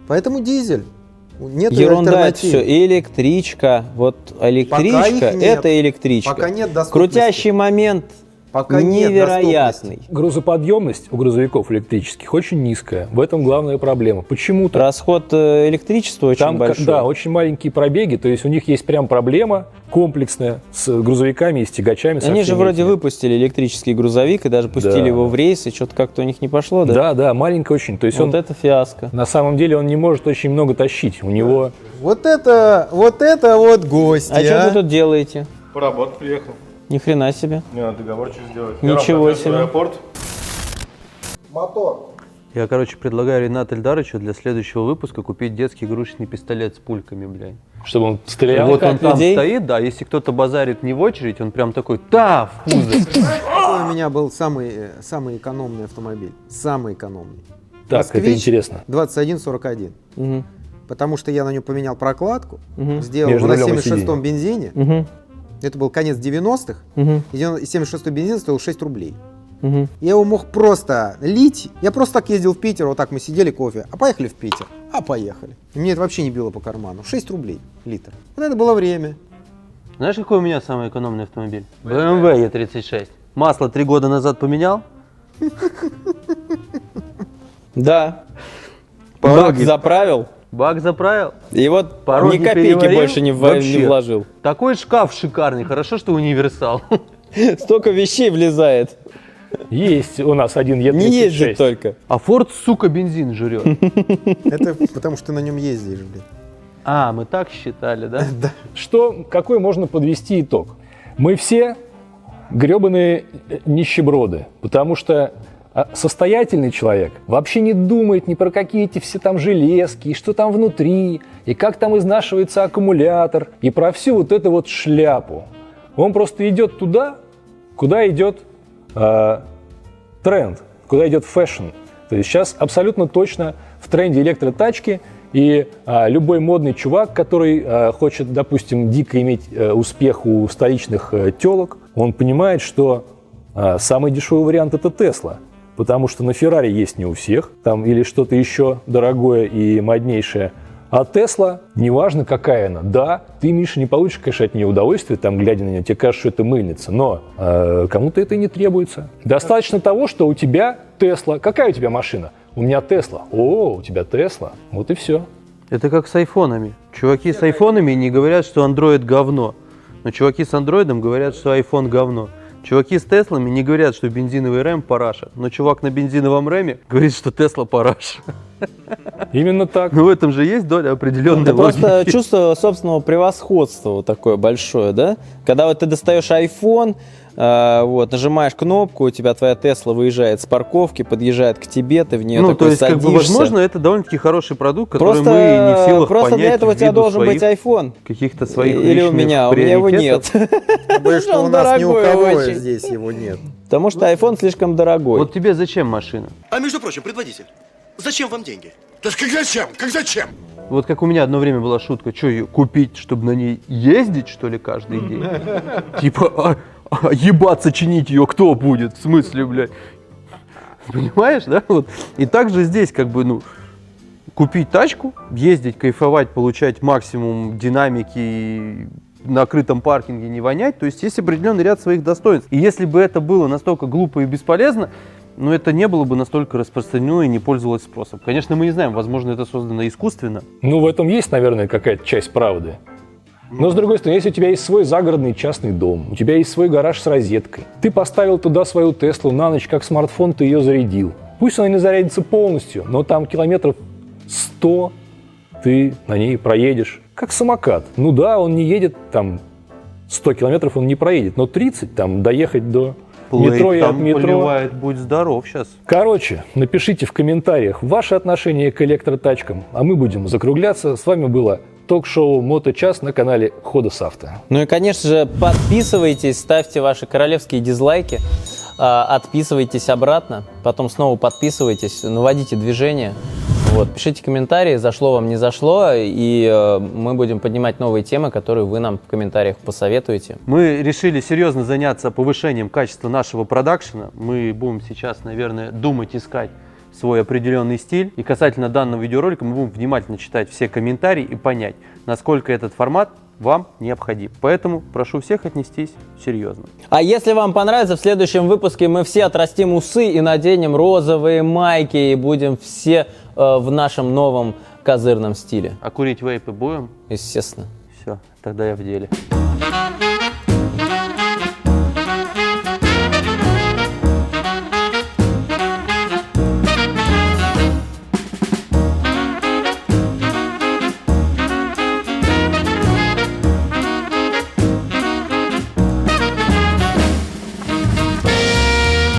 Поэтому дизель. Нет
Ерунда это
альтернатив.
все. И электричка. Вот электричка,
их нет.
это электричка.
Пока нет доступности.
Крутящий момент
Пока нет
невероятный.
Грузоподъемность у грузовиков электрических очень низкая. В этом главная проблема. Почему-то
Расход электричества очень
там,
большой.
да, очень маленькие пробеги, то есть у них есть прям проблема комплексная с грузовиками и с тягачами. со
Они же
всеми
вроде
этими.
выпустили электрический грузовик и даже пустили
Да.
его в рейс, и что-то как-то у них не пошло, да?
Да, маленький очень. То есть
Вот
он
это фиаско.
на самом деле он не может очень много тащить. У него
Вот это вот гости.
А что вы тут делаете?
Поработать приехал.
Ни хрена себе.
Мне надо договорчик сделать.
Ничего себе.
Аэропорт.
Я, предлагаю Ренату Эльдаровичу для следующего выпуска купить детский игрушечный пистолет с пульками, блядь.
чтобы он стрелял.
Вот он
как
там
людей?
стоит, да, если кто-то базарит не в очередь, он прям такой, да, в кузов.
Какой у меня был самый экономный автомобиль. Самый экономный.
Так, это
«Москвич»
интересно.
2141.
Мгм.
Потому что я на нем поменял прокладку,
Мгм.
сделал
Между
на
рулем и
76-м бензине.
Мгм.
Это был конец 90-х.
Мгм.
И 76-й бензин стоил 6 рублей.
Мгм.
Я его мог просто лить. Я просто так ездил в Питер, вот так мы сидели кофе. А поехали в Питер. А поехали. И мне это вообще не било по карману. 6 рублей литр. Вот это было время.
Знаешь, какой у меня самый экономный автомобиль? BMW E36. Масло 3 года назад поменял.
Да.
Пороги.
Бак заправил,
Бак заправил.
и вот
Пороги
ни копейки
переварил?
больше не
Вообще.
вложил.
Такой шкаф шикарный. Хорошо, что универсал.
Столько вещей влезает.
Есть у нас один Е36.
Не ездит только.
А Форд, сука, бензин жрет.
Это потому что ты на нем ездишь, блин.
А, мы так считали, да?
Какой можно подвести итог? Мы все гребаные нищеброды, потому что состоятельный человек вообще не думает ни про какие эти все там железки, и что там внутри, и как там изнашивается аккумулятор, и про всю вот эту вот шляпу. Он просто идет туда, куда идет тренд, куда идет фэшн. То есть сейчас абсолютно точно в тренде электротачки, и любой модный чувак, который хочет, допустим, дико иметь успех у столичных телок, он понимает, что самый дешевый вариант – это Тесла. Потому что на Феррари есть не у всех, там или что-то еще дорогое и моднейшее, А Тесла, неважно какая она, да, ты, Миша, не получишь, конечно, от нее удовольствие, там, глядя на нее, тебе кажется, что это мыльница, но кому-то это и не требуется. Достаточно того, что у тебя Тесла. Какая у тебя машина? У меня Тесла. О, у тебя Тесла. Вот и все.
Это как с айфонами. Чуваки с айфонами не говорят, что Android говно. Но чуваки с андроидом говорят, что iPhone говно. Чуваки с Теслами не говорят, что бензиновый рэм параша. Но чувак на бензиновом рэме говорит, что Тесла параша.
Именно так.
Ну в этом же есть доля определенной
Это просто
логики.
чувство собственного превосходства вот такое большое, да? Когда вот ты достаешь iPhone, вот, нажимаешь кнопку, у тебя твоя Тесла выезжает с парковки, подъезжает к тебе, ты в нее
Ну,
такой
то есть, как бы,
садишься.
возможно, это довольно-таки хороший продукт, который
Просто,
мы не в силах
просто
понять
для этого у тебя
ввиду
должен быть
своих
iPhone.
каких-то своих
Или у
личных
меня его
приоритетов.
нет.
Боюсь, что у
Он
нас ни у
дорогой
кого
очень.
здесь его нет.
Потому что iPhone слишком дорогой.
Вот тебе зачем машина?
А между прочим, предводитель, зачем вам деньги? Да как зачем? Как зачем?
Вот как у меня одно время была шутка, что ее купить, чтобы на ней ездить, что ли, каждый день? Типа, ебаться чинить ее кто будет? В смысле, блядь? Понимаешь, да? Вот. И также здесь, как бы, ну, купить тачку, ездить, кайфовать, получать максимум динамики, на открытом паркинге не вонять. То есть есть определенный ряд своих достоинств. И если бы это было настолько глупо и бесполезно, но это не было бы настолько распространено и не пользовалось спросом. Конечно, мы не знаем, возможно, это создано искусственно.
Ну, в этом есть, наверное, какая-то часть правды. Но, с другой стороны, если у тебя есть свой загородный частный дом, у тебя есть свой гараж с розеткой, ты поставил туда свою Теслу на ночь, как смартфон, ты ее зарядил. Пусть она не зарядится полностью, но там километров 100 ты на ней проедешь, как самокат. Ну да, он не едет там 100 километров, он не проедет, но 30 там доехать до метро и от
там
метро.
поливает, будь здоров сейчас.
Короче, напишите в комментариях ваше отношение к электротачкам, а мы будем закругляться. С вами было ток-шоу «Моточас» на канале Ходос Авто.
Ну и, конечно же, подписывайтесь, ставьте ваши королевские дизлайки, отписывайтесь обратно, потом снова подписывайтесь, наводите движение. Вот, пишите комментарии, зашло вам, не зашло, и мы будем поднимать новые темы, которые вы нам в комментариях посоветуете.
Мы решили серьезно заняться повышением качества нашего продакшена. Мы будем сейчас, наверное, думать, искать свой определенный стиль. И касательно данного видеоролика мы будем внимательно читать все комментарии и понять, насколько этот формат вам необходим. Поэтому прошу всех отнестись серьезно.
А если вам понравится, в следующем выпуске мы все отрастим усы и наденем розовые майки, и будем все в нашем новом козырном стиле.
А курить вейпы будем?
Естественно.
Все, тогда я в деле.